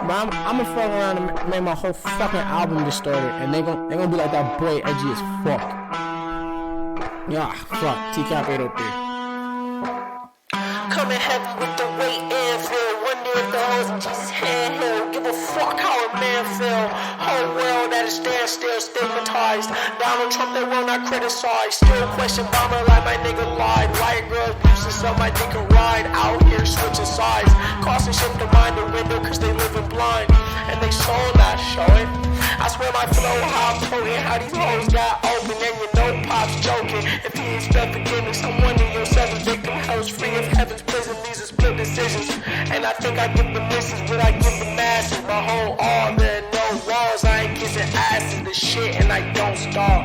But I'm gonna fuck around and make my whole fucking album distorted, and they gonna be like that boy edgy as fuck. Yeah, fuck. TCAP 803. Coming heavy with the weight and feel. Wonder if the hoes in Jesus' handheld. Give a fuck how a man feel. Whole world at a standstill, stigmatized. Donald Trump, they will not criticize. Still question Obama like my nigga lied. White girls boosting so my dick can ride. Out here switching sides. Crossing ship to mind the window cause they living blind. And they soul not showing. I swear my flow how potent. How these hoes got open and you know Pop's joking. If he expect forgiveness, I'm wondering yourself a victim. Hell's free of heaven's prison. These are split decisions. And I think I give the misses, but I give the masses. My whole all there no walls. I ain't kissing asses. The shit and I don't starve.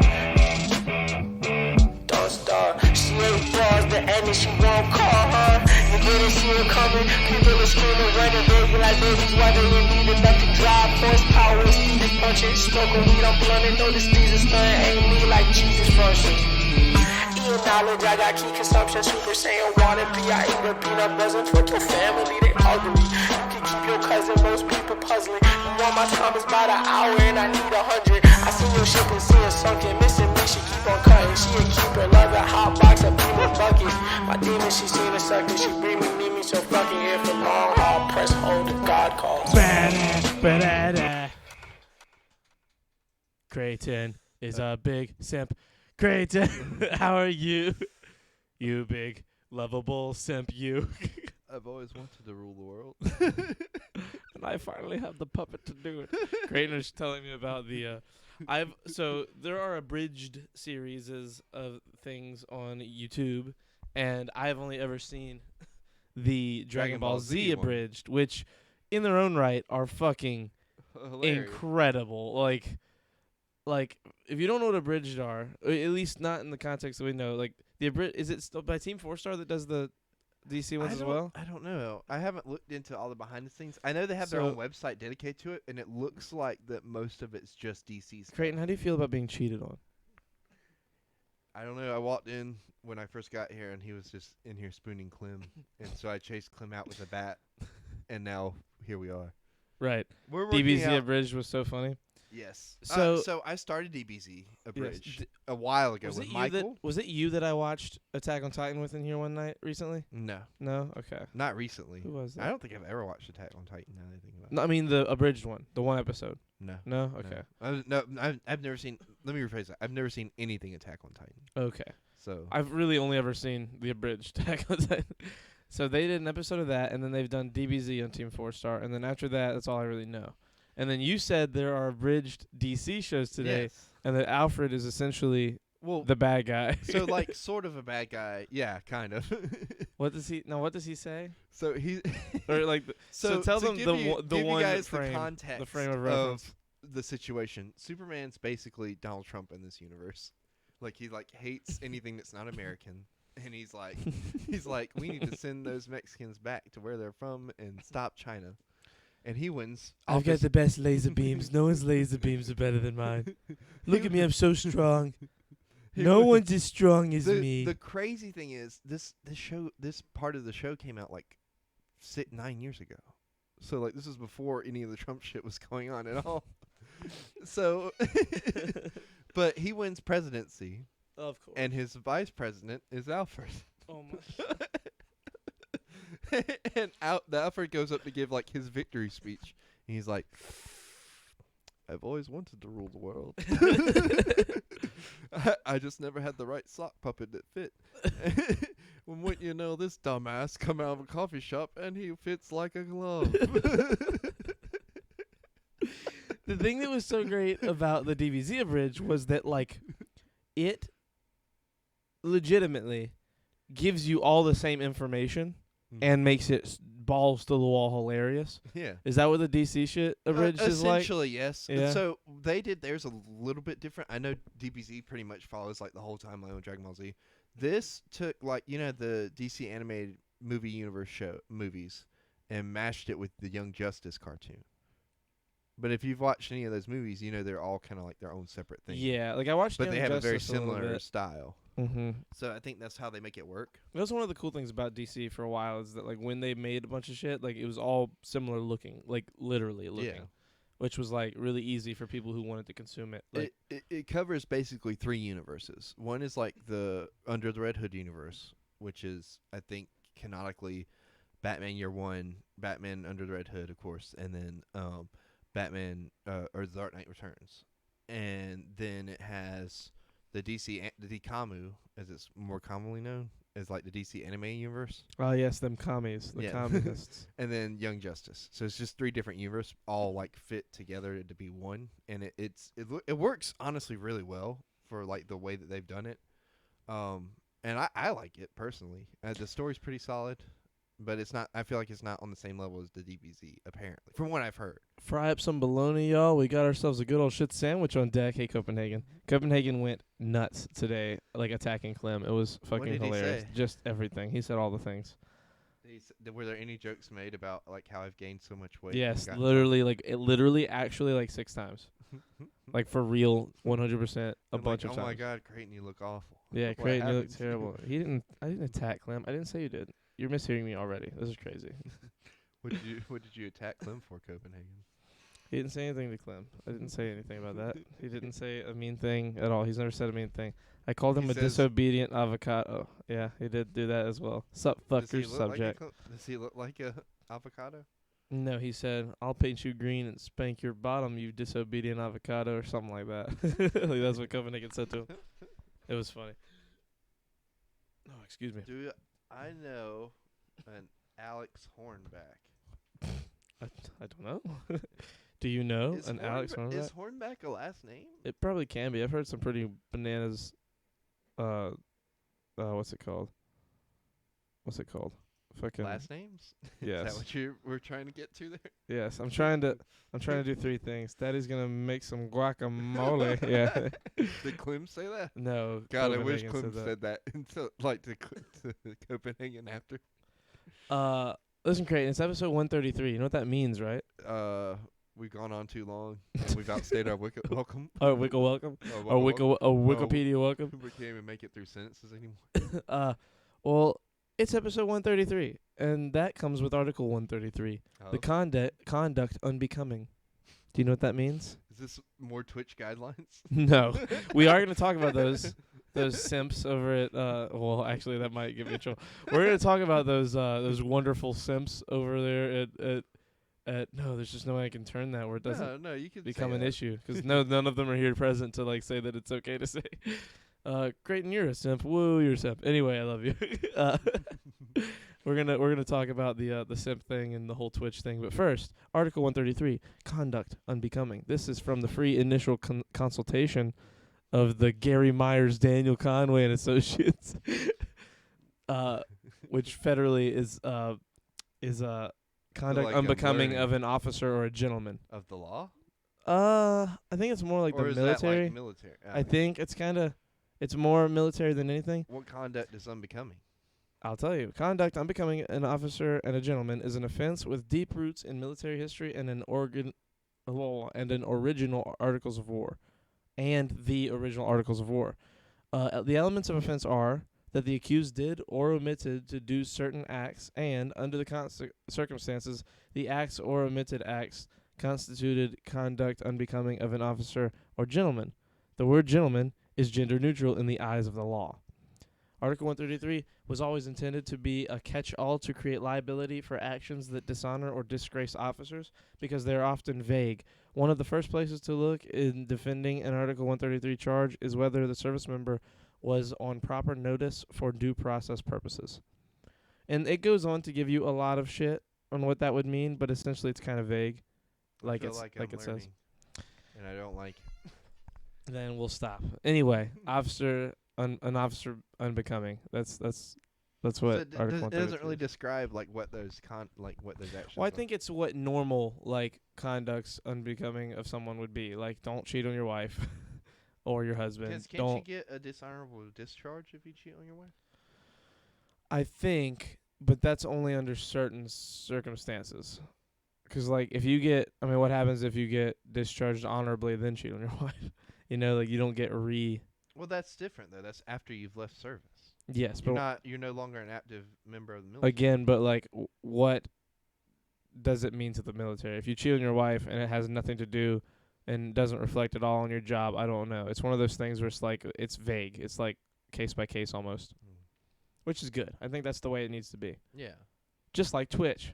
Don't starve. She ain't bars, the end and she won't call her. You didn't see her coming. People are screaming, running, baby like babies. Why they didn't need enough to drive. Horsepower, speed is punching. Smoking weed, I'm blunting. Notice these are stunning. Ain't me like Jesus functions. Eating knowledge, I got key consumption. Super Saiyan water, I eat a peanut buzzing. Fuck your family, they ugly. You can keep your cousin, most people puzzling. You want my time is by the hour and I need 100. I see your ship and see her sunken. Missing me, she keep on cutting. She a keeper, love a hot box, a beam of bucket. My demon, she seen a sucker. She bring me, need me, so fucking here for long haul. Press hold if God calls. Creighton is a big simp. Creighton, how are you? You big, lovable simp, you. I've always wanted to rule the world. And I finally have the puppet to do it. Creighton was telling me about the so there are abridged series of things on YouTube, and I've only ever seen the Dragon Ball Z one. abridged, which in their own right are fucking Hilarious. incredible. Like if you don't know what abridged are, or at least not in the context that we know, like the abridged, is it still by Team 4-Star that does the DC ones as well? I don't know. I haven't looked into all the behind the scenes. I know they have their own website dedicated to it, and it looks like that most of it's just DC stuff. Creighton, how do you feel about being cheated on? I don't know. I walked in when I first got here, and he was just in here spooning Clem, and so I chased Clem out with a bat, and now here we are. Right. We're working DBZ out. abridged was so funny. Yes. So- So I started DBZ abridged a while ago Was with it Michael. was it you that I watched Attack on Titan with in here one night recently? No, No? Okay. not recently. Who was it? I don't think I've ever watched Attack on Titan. Now that I think about it. No, I mean the abridged one, the one episode. No. No? Okay. I've never seen. Let me rephrase that. I've never seen anything Attack on Titan. Okay. So I've really only ever seen the abridged Attack on Titan. So they did an episode of that, and then they've done DBZ on Team 4-Star, and then after that, that's all I really know. And then you said there are abridged DC shows today, yes. and that Alfred is essentially Well, the bad guy. so like sort of a bad guy. Yeah, kind of. What does he say? So he. Or like so tell to them give the you, the give one you guys frame, the context the frame of reference. the situation. Superman's basically Donald Trump in this universe. Like he like hates anything that's not American, and he's like we need to send those Mexicans back to where they're from and stop China. And he wins. I've got the best laser beams. No one's laser beams are better than mine. Look at me, I'm so strong. No one's as strong as me. The crazy thing is this part of the show came out like 9 years ago. So like this is before any of the Trump shit was going on at all. So but he wins presidency, Of course. and his vice president is Alfred. Oh my. And the Alfred goes up to give like his victory speech. And he's like, I've always wanted to rule the world. I just never had the right sock puppet that fit. When wouldn't you know, this dumbass come out of a coffee shop and he fits like a glove. The thing that was so great about the DBZ abridged was that like it legitimately gives you all the same information and makes it balls to the wall hilarious. Yeah. Is that what the DC shit abridged is like? Essentially, yes. Yeah. So they did theirs a little bit different. I know DBZ pretty much follows like the whole timeline with Dragon Ball Z. This took like the DC animated movie universe movies and mashed it with the Young Justice cartoon. But if you've watched any of those movies, you know they're all kind of like their own separate thing. Yeah, like I watched But Young they have a very Justice little similar bit. style. Mm-hmm. So I think that's how they make it work. That was one of the cool things about DC for a while is that like when they made a bunch of shit, like it was all similar looking, like literally looking, Yeah. which was like really easy for people who wanted to consume it. Like, It covers basically 3 universes. One is like the Under the Red Hood universe, which is, I think, canonically Batman Year One, Batman Under the Red Hood, of course, and then Batman or The Dark Knight Returns. And then it has the the DCAMU, as it's more commonly known, as like the DC anime universe. oh yes, them commies, the Yeah. communists. And then Young Justice. So it's just 3 different universes, all like fit together to be one, and it works honestly really well for like the way that they've done it. And I like it personally. The story's pretty solid, but it's not. I feel like it's not on the same level as the DBZ, apparently, from what I've heard. Fry up some bologna, y'all. We got ourselves a good old shit sandwich on deck. Hey, Copenhagen. Copenhagen went nuts today, like attacking Clem. It was fucking did he hilarious. say? Just everything. He said all the things. Were there any jokes made about like how I've gained so much weight? Yes, and literally, actually, like 6 times. Like for real, 100%, a bunch of oh times. my God, Creighton, you look awful. Yeah, What Creighton, you look happened? terrible. I didn't attack Clem. I didn't say you did. You're mishearing me already. This is crazy. What did you attack Clem for, Copenhagen? He didn't say anything to Clem. I didn't say anything about that. He didn't say a mean thing at all. He's never said a mean thing. I called him He a says- disobedient avocado. Yeah, he did do that as well. Sup, Does he fuckers, look subject. does he look like a avocado? No, he said, I'll paint you green and spank your bottom, you disobedient avocado, or something like that. Like, that's what Copenhagen said to him. It was funny. Oh, excuse me. Do I know an Alex Hornback? I don't know. Do you know Is an Alex Hornback? Is Hornback a last name? It probably can be. I've heard some pretty bananas. What's it called? Fucking Last names? Is yes, that what you were trying to get to there? yes. I'm trying to do 3 things. Daddy's gonna make some guacamole. Yeah. Did Clem say that? No. God, I wish Copenhagen Clem that. said that until like to Copenhagen after. Listen, Creighton. It's episode 133. You know what that means, right? We've gone on too long. And we've outstayed our welcome. Oh, Wicca welcome. Our Wikipedia welcome. We can't even make it through sentences anymore. Well, it's episode 133, and that comes with Article 133. The conduct unbecoming. Do you know what that means? Is this more Twitch guidelines? No. We are going to talk about those simps over at well, actually that might get me in trouble. We're going to talk about those wonderful simps over there at no, there's just no way I can turn that where it doesn't No, you can become say an that. issue cuz none of them are here present to like say that it's okay to say. Creighton, you're a simp. Woo, you're a simp. Anyway, I love you. We're gonna talk about the simp thing and the whole Twitch thing, but first, Article 133, conduct unbecoming. This is from the free initial consultation of the Gary Myers, Daniel Conway and Associates, which federally is conduct like unbecoming learning. of an officer or a gentleman. Of the law? I think it's more like Or the is military. that like military? I think it's more military than anything. What conduct is unbecoming? I'll tell you. Conduct unbecoming an officer and a gentleman is an offense with deep roots in military history and an original Articles of War. And the original Articles of War. The elements of offense are that the accused did or omitted to do certain acts, and under the circumstances, the acts or omitted acts constituted conduct unbecoming of an officer or gentleman. The word gentleman is gender neutral in the eyes of the law. Article 133 was always intended to be a catch-all to create liability for actions that dishonor or disgrace officers because they're often vague. One of the first places to look in defending an Article 133 charge is whether the service member was on proper notice for due process purposes. And it goes on to give you a lot of shit on what that would mean, but essentially it's kind of vague. I feel Like I'm it says. learning, and I don't like it. Then we'll stop. Anyway, an officer unbecoming. That's what So Article it 133 doesn't really is. describe like what those actions. Well, I are. think it's what normal like conducts unbecoming of someone would be. Like, don't cheat on your wife or your husband. Can't you Don't. get a dishonorable discharge if you cheat on your wife? I think, but that's only under certain circumstances. 'cause like if you get, I mean, what happens if you get discharged honorably then cheat on your wife? You know, like you don't get Well, that's different though. That's after you've left service. Yes, You're but not. You're no longer an active member of the military. again, but like, what does it mean to the military if you cheat on your wife and it has nothing to do and doesn't reflect at all on your job? I don't know. It's one of those things where it's like it's vague. It's like case by case almost, which is good. I think that's the way it needs to be. Yeah. Just like Twitch,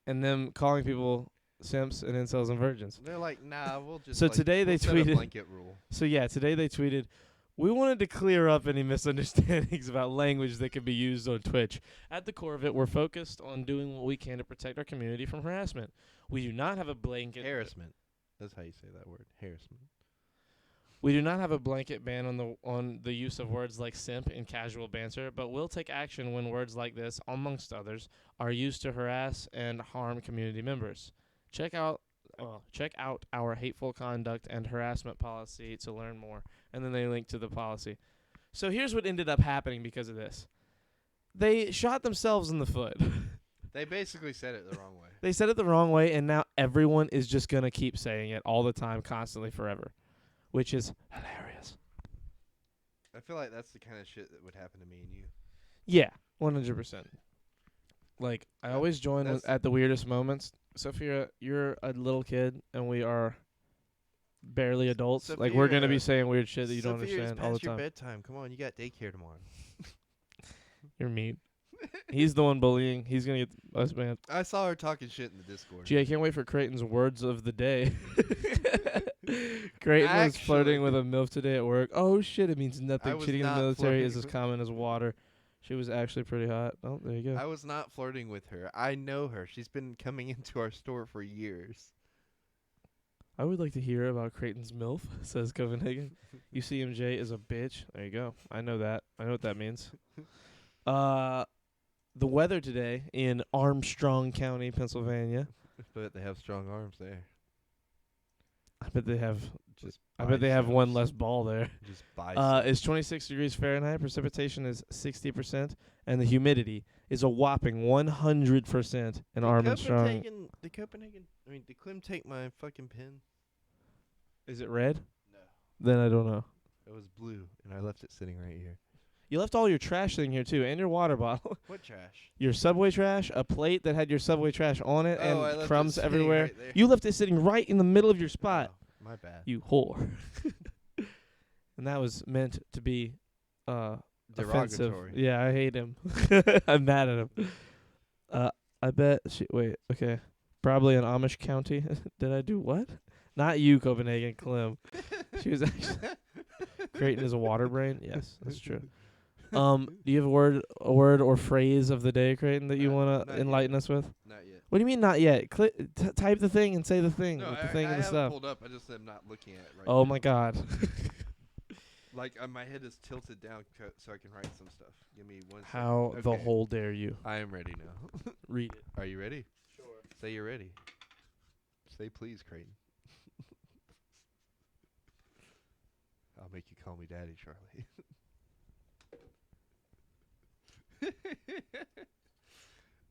and them calling people simps and incels and virgins. They're like, nah, we'll just. So like, today they we'll set a tweeted- blanket rule. So yeah, today they tweeted, "We wanted to clear up any misunderstandings about language that could be used on Twitch. At the core of it, we're focused on doing what we can to protect our community from harassment. We do not have a blanket Harassment. That's how you say that word. Harassment. We do not have a blanket ban on the use of words like simp in casual banter, but will take action when words like this, amongst others, are used to harass and harm community members. Check out our hateful conduct and harassment policy to learn more." And then they link to the policy. So here's what ended up happening because of this. They shot themselves in the foot. They basically said it the wrong way. They said it the wrong way, and now everyone is just going to keep saying it all the time, constantly, forever, which is hilarious. I feel like that's the kind of shit that would happen to me and you. Yeah, 100%. Like, I always join that's- at the weirdest moments. Sophia, you're a little kid, and we are barely adults. Like, we're going to be Sophia- saying weird shit that you don't Sophia, it's understand all the past your time. bedtime. Come on, you got daycare tomorrow. You're mean. He's the one bullying. He's going to get us banned. I saw her talking shit in the Discord. Gee, I can't wait for Creighton's words of the day. Creighton was flirting with a MILF today at work. Oh, shit, it means I nothing. was Cheating in the not military is flirting as with- common as water. She was actually pretty hot. Oh, there you go. I was not flirting with her. I know her. She's been coming into our store for years. I would like to hear about Creighton's MILF, says Copenhagen. UCMJ is a bitch. There you go. I know that. I know what that means. The weather today in Armstrong County, Pennsylvania. But they have strong arms there. I bet they have. Just I bet they have one biceps. less ball there. Just biceps. It's 26 degrees Fahrenheit. Precipitation is 60%, and the humidity is a whopping 100% in Armstrong. Did Clem take my fucking pen? Is it red? No. Then I don't know. It was blue, and I left it sitting right here. You left all your trash sitting here too, and your water bottle. What trash? Your Subway trash, a plate that had your Subway trash on it, Oh, I and left it crumbs sitting everywhere. right there. You left it sitting right in the middle of your spot. Oh, my bad. You whore. And that was meant to be offensive. Derogatory. Yeah, I hate him. I'm mad at him. I bet wait, okay. Probably in Amish County. Did I do what? Not you, Copenhagen, Clem. She was actually Creighton is a water brain. Yes, that's true. Do you have a word or phrase of the day, Creighton, that you want not to enlighten us with? Not yet. What do you mean not yet? Type the thing and say the thing No, with I, the thing I and the have stuff. pulled up. I just am not looking at it right Oh now. my god. Like my head is tilted down so I can write some stuff. Give me 1 second. How the Okay. whole dare you? I am ready now. Read it. Are you ready? Sure. Say you're ready. Say please, Creighton. I'll make you call me Daddy, Charlie.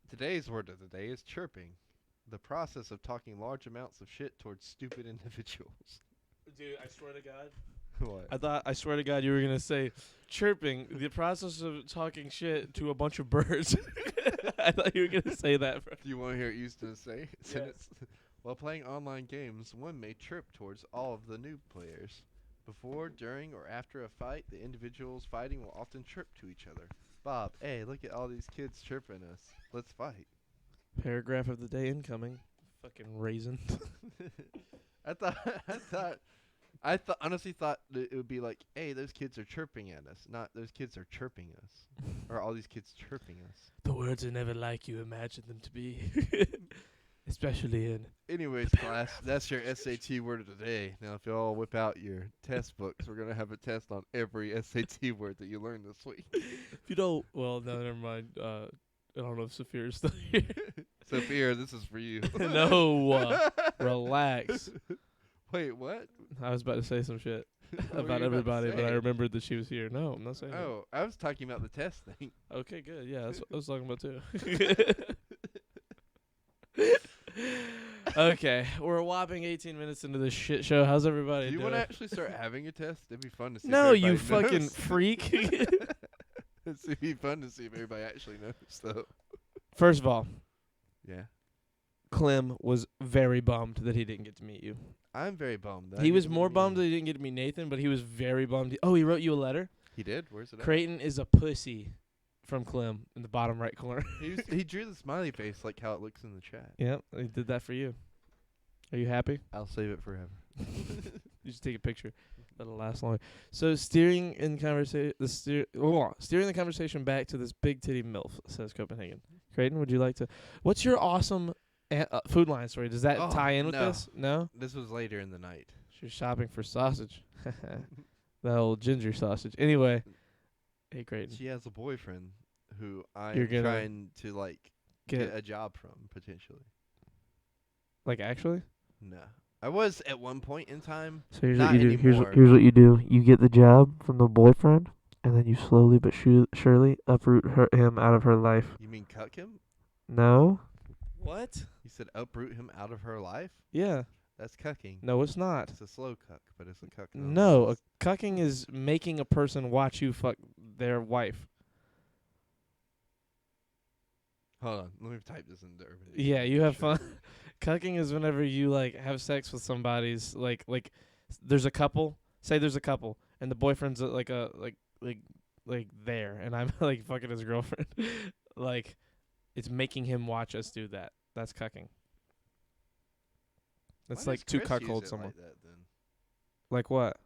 Today's word of the day is chirping. The process of talking large amounts of shit towards stupid individuals. Dude, I swear to God. What? I swear to God, you were gonna say chirping. The process of talking shit to a bunch of birds. I thought you were gonna say that. Bro. Do you want to hear it used in a sentence? While playing online games, one may chirp towards all of the new players. Before, during, or after a fight, the individuals fighting will often chirp to each other. Bob, hey, look at all these kids chirping us. Let's fight. Paragraph of the day incoming. Fucking raisin. I honestly thought that it would be like, hey, those kids are chirping at us, not those kids are chirping us, or all these kids chirping us. The words are never like you imagine them to be. Especially in. Anyways, class, that's your SAT word of the day. Now, if y'all whip out your test books, we're gonna have a test on every SAT word that you learned this week. If you don't, well, no, never mind. I don't know if Saphira's still here. Sophia, this is for you. No, relax. Wait, what? I was about to say some shit What were about you to everybody, but I say? remembered that she was here. No, I'm not saying that. Oh, I was talking about the test thing. Okay, good. Yeah, that's what I was talking about too. Okay, we're a whopping 18 minutes into this shit show. How's everybody Do you doing? want to actually start having a test? It'd be fun to see. No, if you everybody fucking knows. freak. It'd be fun to see if everybody actually knows, though. First of all, Yeah, Clem was very bummed that he didn't get to meet you. I'm very bummed. that I He was didn't more meet bummed you. that he didn't get to meet Nathan, but he was very bummed. Oh, he wrote you a letter? He did. Where's it? At? Creighton is a pussy from Clem in the bottom right corner. He drew the smiley face like how it looks in the chat. Yep, he did that for you. Are you happy? I'll save it forever. You should take a picture. That'll last longer. So steering the conversation back to this big titty MILF, says Copenhagen. Creighton, would you like to? What's your awesome Food Lion story? Does that Oh, tie in with no. this? No. This was later in the night. She's shopping for sausage. The old ginger sausage. Anyway, hey Creighton, She has a boyfriend who You're I'm gonna trying to like get get a job from potentially. like actually. No, I was at one point in time. So here's Not what you do. anymore. Here's what you do. You get the job from the boyfriend, and then you slowly but surely uproot him out of her life. You mean cuck him? No. What? You said uproot him out of her life? Yeah. That's cucking. No, it's not. It's a slow cuck, but it's a cuck. No, a nonetheless. cucking is making a person watch you fuck their wife. Hold on, let me type this into Urban. Yeah, Dictionary you to have make fun. sure. Cucking is whenever you like have sex with somebody's like there's a couple. Say there's a couple and the boyfriend's like there and I'm like fucking his girlfriend. Like it's making him watch us do that. That's cucking. That's Why like does to Chris use cuckold it someone. Like that, then? Like what?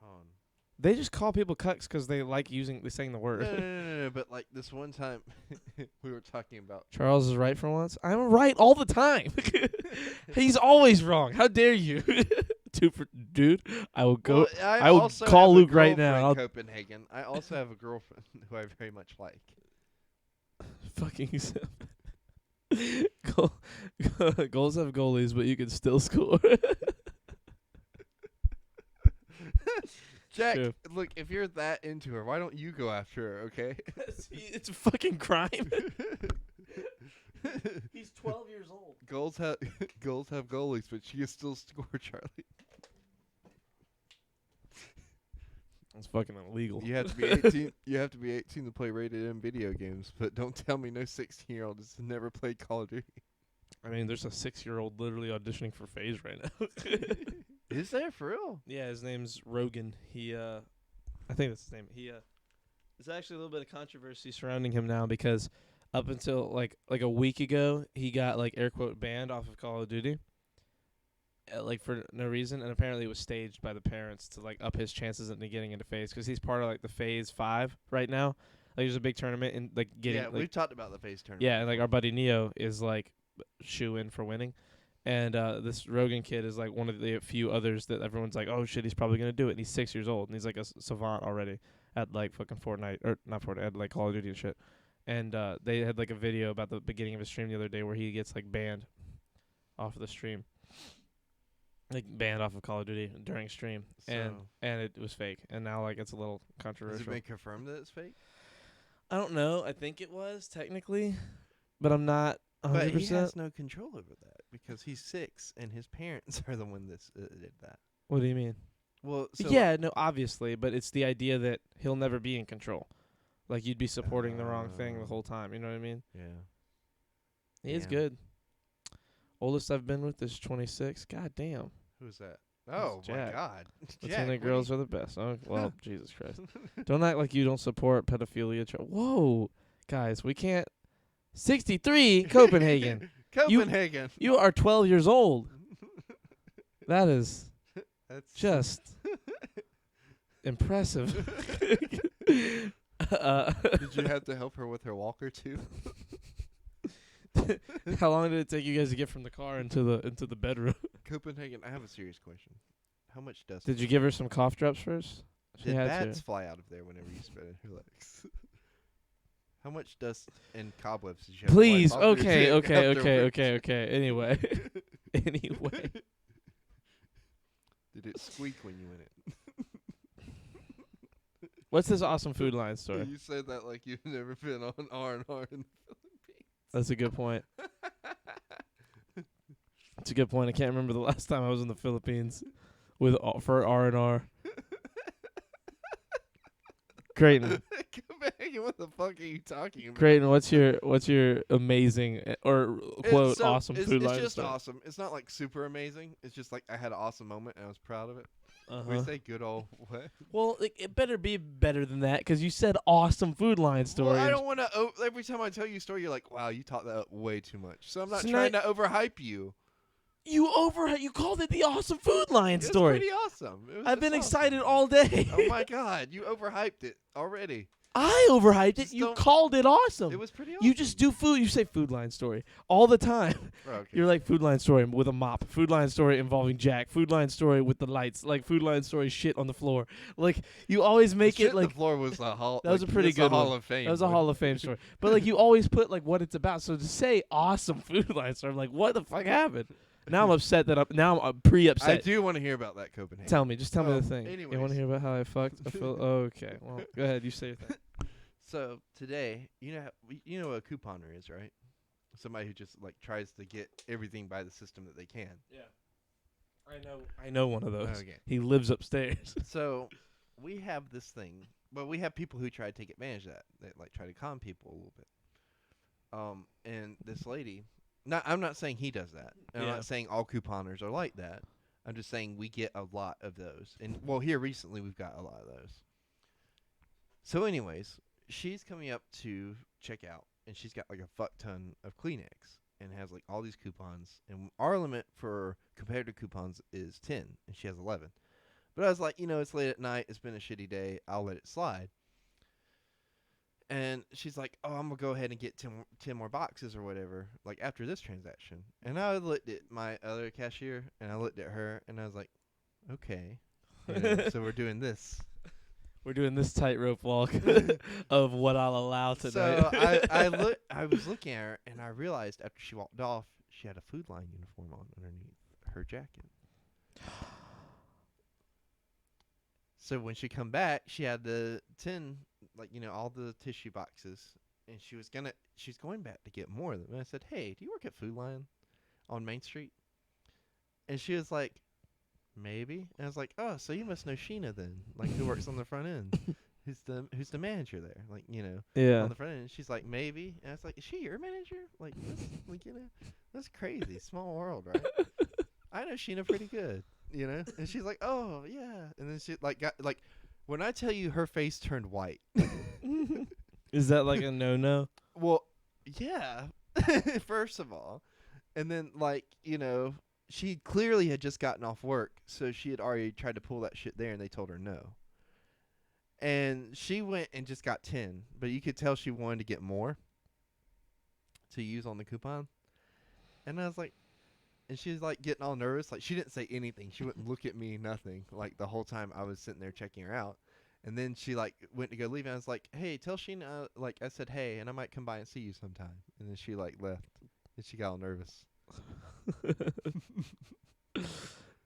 Hold on. They just call people cucks 'cause they like saying the word. No, but like this one time we were talking about Charles is right for once. I'm right all the time. He's always wrong. How dare you? Dude, I will go. Well, I will also call have a Luke right now. girlfriend, I'll Copenhagen. I also have a girlfriend who I very much like. fucking goals have goalies, but you can still score. Jack, True. look, if you're that into her, why don't you go after her, okay? It's a fucking crime. He's 12 years old. Goals have goalies, but she can still score, Charlie. It's fucking illegal. You have to be 18. You have to be 18 to play rated M video games, but don't tell me no 16-year-old has never played Call of Duty. I mean, there's a 6-year-old literally auditioning for FaZe right now. Is there for real? Yeah, his name's Rogan. I think that's his name. There's actually a little bit of controversy surrounding him now because up until like a week ago, he got like air quote banned off of Call of Duty, like for no reason, and apparently it was staged by the parents to like up his chances into getting into FaZe because he's part of like the FaZe 5 right now. Like there's a big tournament and like getting Yeah, like, we've talked about the FaZe tournament. yeah, and like our buddy Neo is like shoe in for winning. And this Rogan kid is like one of the few others that everyone's like, oh shit, he's probably gonna do it. And he's 6 years old, and he's like a savant already at like fucking Fortnite or not Fortnite, at like Call of Duty and shit. And they had like a video about the beginning of his stream the other day where he gets like banned off of the stream, like banned off of Call of Duty during stream, and So- it was fake. And now like it's a little Has controversial. it been confirmed that it's fake? I don't know. I think it was technically, but I'm not 100%. But he has no control over that because he's 6 and his parents are the one that did that. What do you mean? Well, so yeah, no, obviously, but it's the idea that he'll never be in control. Like you'd be supporting the wrong thing the whole time. You know what I mean? yeah. He is Damn. good. Oldest I've been with is 26. God damn. Who's that? Oh my Jack. God! Latina Jack, girls are the best. Oh, well, Jesus Christ. Don't act like you don't support pedophilia. Whoa. Guys, we can't. 63 Copenhagen. Copenhagen. You are 12 years old. That is That's just impressive. Did you have to help her with her walker too? How long did it take you guys to get from the car into the bedroom? Copenhagen. I have a serious question. How much dust? Did you give her some cough drops first? She Did had bats to. fly out of there whenever you spread her legs? How much dust and cobwebs did you have? to Please, wipe off your okay, dick okay, afterwards? okay. Anyway, anyway. Did it squeak when you in it? What's this awesome Food Line story? You said that like you've never been on R&R in the Philippines. That's a good point. That's a good point. I can't remember the last time I was in the Philippines with for R&R. Creighton, Copenhagen, what the fuck are you talking about? Creighton, what's your amazing or quote So, awesome food it's line just story? awesome. It's not like super amazing. It's just like I had an awesome moment and I was proud of it. Uh-huh. We say good old what? Well, it better be better than that because you said awesome food line story. Well, I don't want to. Every time I tell you a story, you're like, "Wow, you talked that up way too much." So I'm not So trying now- to overhype you. You called it the awesome food line It's story. pretty awesome. It was I've just been awesome. excited all day. Oh my god, you overhyped it already. I overhyped it. Just You don't- called it awesome. It was pretty awesome. You just do food. You say food line story all the time. Oh, okay. You're like food line story with a mop. Food line story involving Jack. Food line story with the lights. Like food line story shit on the floor. Like you always make Shit it like the floor was a hall. That was a pretty it's good Hall one. of Fame. that was a boy. Hall of Fame story. But like you always put like what it's about. So to say awesome food line story, I'm like, what the fuck happened? Now I'm upset that I'm pre-upset. I do want to hear about that Copenhagen. Tell me, just tell me the thing. You want anyways. to hear about how I fucked? Okay, well, go ahead. You say your thing. So today, you know what a couponer is, right? Somebody who just like tries to get everything by the system that they can. Yeah, I know one of those. Okay. He lives upstairs. So we have this thing. Well, we have people who try to take advantage of that. That like try to con people a little bit. And this lady. I'm not saying he does that. And I'm Yeah. not saying all couponers are like that. I'm just saying we get a lot of those. And well, here recently we've got a lot of those. So anyways, she's coming up to check out, and she's got like a fuck ton of Kleenex and has like all these coupons. And our limit for competitor coupons is 10, and she has 11. But I was like, it's late at night. It's been a shitty day. I'll let it slide. And she's like, oh, I'm going to go ahead and get 10 more boxes or whatever, like after this transaction. And I looked at my other cashier, and I looked at her, and I was like, okay. So we're doing this. We're doing this tightrope walk of what I'll allow tonight. So I was looking at her, and I realized after she walked off, she had a Food Line uniform on underneath her jacket. So when she come back, she had the 10, all the tissue boxes, and she's going back to get more of them. And I said, hey, do you work at Food Line on Main Street? And she was like, maybe. And I was like, oh, so you must know Sheena then, like who works on the front end. Who's the manager there? yeah. On the front end. And she's like, maybe. And I was like, is she your manager? That's crazy. Small world, right? I know Sheena pretty good, And she's like, oh, yeah. And then she got when I tell you her face turned white. Is that like a no-no? Well, yeah. First of all. And then she clearly had just gotten off work, so she had already tried to pull that shit there, and they told her no. And she went and just got 10, but you could tell she wanted to get more to use on the coupon. And I was like, and she was like getting all nervous. Like she didn't say anything. She wouldn't look at me, nothing. Like the whole time I was sitting there checking her out. And then she went to go leave, and I was like, hey, tell Sheena, I said, hey, and I might come by and see you sometime. And then she left, and she got all nervous.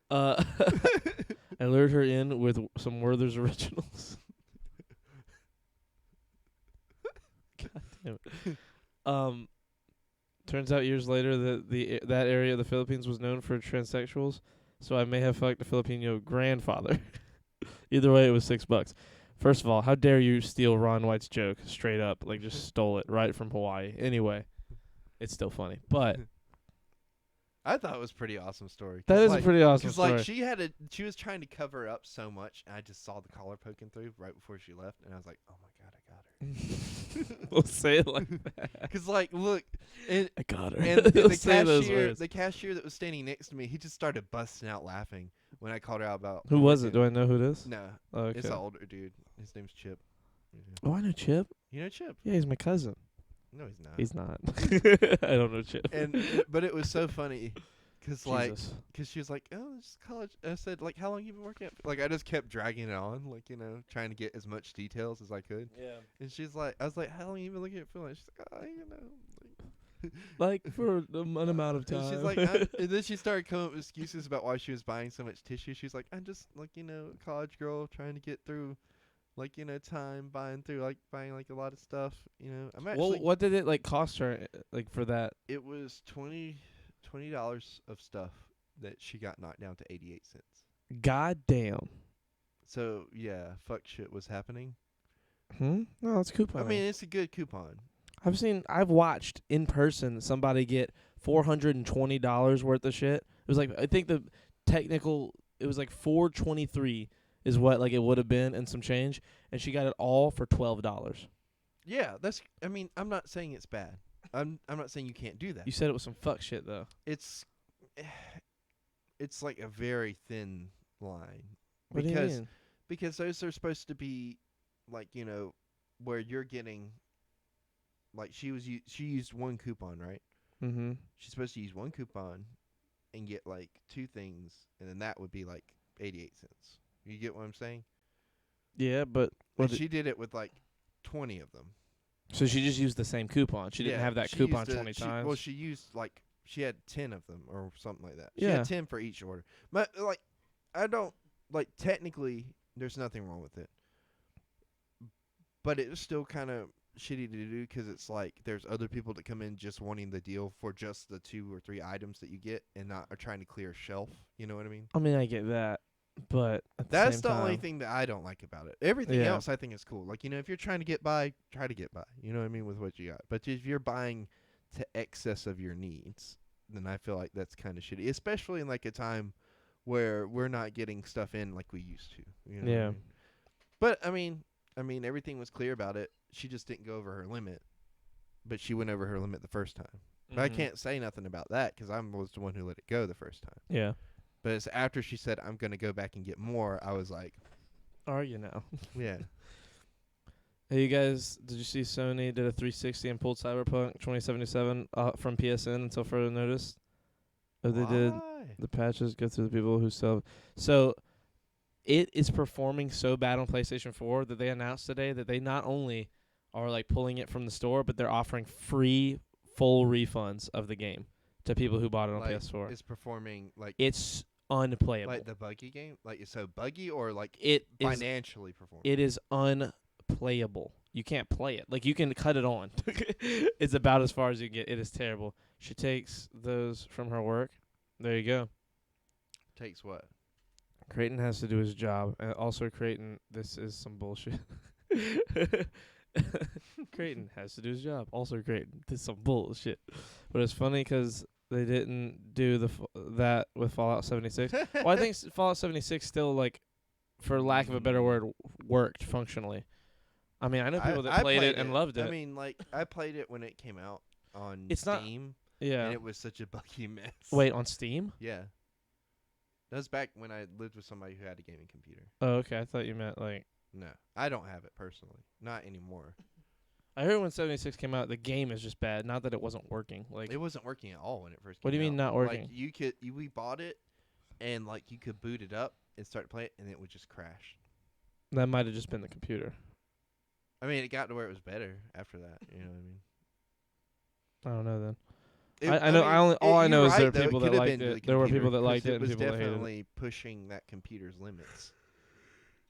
I lured her in with some Werther's Originals. God damn it. Turns out years later that that area of the Philippines was known for transsexuals, so I may have fucked a Filipino grandfather. Either way, it was $6. First of all, how dare you steal Ron White's joke straight up? Like, just stole it right from Hawaii. Anyway, it's still funny, but I thought it was a pretty awesome story. that is a pretty awesome story. Because she was trying to cover up so much, and I just saw the collar poking through right before she left, and I was like, oh my god, I got her. We'll say it like that. Because look, and I got her. and We'll the say those cashier, words. the cashier that was standing next to me, he just started busting out laughing when I called her out about Who was it? Do I know who it is? No, Oh, okay. it's an older dude. His name's Chip. Yeah. Oh, I know Chip. You know Chip? Yeah, he's my cousin. No, he's not. He's not. I don't know Chip. But it was so funny, because Jesus. she was like, "Oh, this is college." I said, "Like, how long you been working at?" Like, I just kept dragging it on, trying to get as much details as I could. Yeah. And she's like, "I was like, how long you been looking at film?" She's like, "Oh, Like for an amount of time. And she's like, and then she started coming up with excuses about why she was buying so much tissue. She's like, I'm just a college girl trying to get through, time buying a lot of stuff. I'm actually. Well, what did it cost her for that? It was $20 $20 of stuff that she got knocked down to 88 cents. God damn. So yeah, fuck shit was happening. No, it's coupon. I mean, it's a good coupon. I've watched in person somebody get $420 worth of shit. It was like, I think it was like $423 is what like it would have been and some change, and she got it all for $12. Yeah, I mean, I'm not saying it's bad. I'm not saying you can't do that. You said it was some fuck shit though. It's like a very thin line. What do you mean? Because those are supposed to be like, you know, where you're getting like she used one coupon, right? Mm-hmm. She's supposed to use one coupon and get like two things, and then that would be like 88 cents. You get what I'm saying? Yeah, but She did it with like 20 of them. So she just used the same coupon. She didn't have that she coupon used 20 times. Well, she used like she had 10 of them or something like that. She Yeah. had 10 for each order. But like I don't like technically there's nothing wrong with it. But it's still kind of shitty to do because it's like there's other people that come in just wanting the deal for just the 2 or 3 items that you get and not are trying to clear a shelf. You know what I mean? I mean, I get that, but at That's the the same only time- thing that I don't like about it. Everything Yeah. else I think is cool. Like, you know, if you're trying to get by, try to get by. You know what I mean, with what you got. But if you're buying to excess of your needs, then I feel like that's kind of shitty. Especially in like a time where we're not getting stuff in like we used to. You know what I Yeah. mean? But I mean everything was clear about it. She just didn't go over her limit. But she went over her limit the first time. But I Mhm. can't say nothing about that because I was the one who let it go the first time. Yeah. But it's after she said, I'm going to go back and get more, I was like, Are you now? yeah. Hey, you guys, did you see Sony did a 360 and pulled Cyberpunk 2077 from PSN until further notice? Or they did Why? the patches go through the people who sell. So it is performing so bad on PlayStation 4 that they announced today that they not only are like pulling it from the store, but they're offering free full refunds of the game to people who bought it on Like, PS4. It's performing like It's unplayable. like the buggy game? Like it's so buggy or like It is financially performing? It is unplayable. You can't play it. Like, you can cut it on. It's about as far as you can get. It is terrible. She takes those from her work. There you go. Takes what? Creighton has to do his job. And also, Creighton, this is some bullshit. Creighton has to do his job. Also, Creighton, this is some bullshit. But it's funny because they didn't do that with Fallout 76. Well, I think Fallout 76 still, like, for lack of a better word, worked functionally. I mean, I know people that played it and loved it. I mean, like I played it when it came out on It's not- Steam, Yeah. and it was such a buggy mess. Wait, on Steam? Yeah. That was back when I lived with somebody who had a gaming computer. Oh, okay. I thought you meant, like... No, I don't have it personally. Not anymore. I heard when 76 came out, the game is just bad. Not that it wasn't working. Like, It wasn't working at all when it first came out. What do you mean not working? Like we bought it, and like you could boot it up and start to play it, and it would just crash. that might have just been the computer. I mean, it got to where it was better after that. You know what I mean? I don't know then. It- I know- all I you're know is there right, are though. people that could've liked been to it. the There were computer people that liked 'cause it and people that was hated it. definitely pushing that computer's limits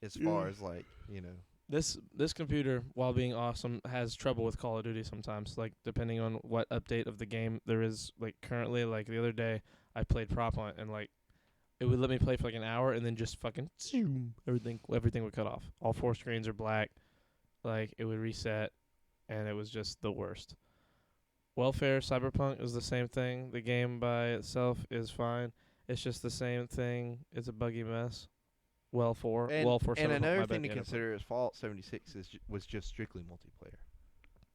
as far as like, you know. This computer, while being awesome, has trouble with Call of Duty sometimes. Like, depending on what update of the game there is. Like, currently, like the other day, I played prop on it, and like it would let me play for like an hour, and then just fucking everything would cut off. All 4 screens are black. Like, it would reset, and it was just the worst. Welfare Cyberpunk is the same thing. The game by itself is fine. It's just the same thing. It's a buggy mess. And Cyberpunk, my another bad, thing to yeah, no consider is Fallout 76 was just strictly multiplayer.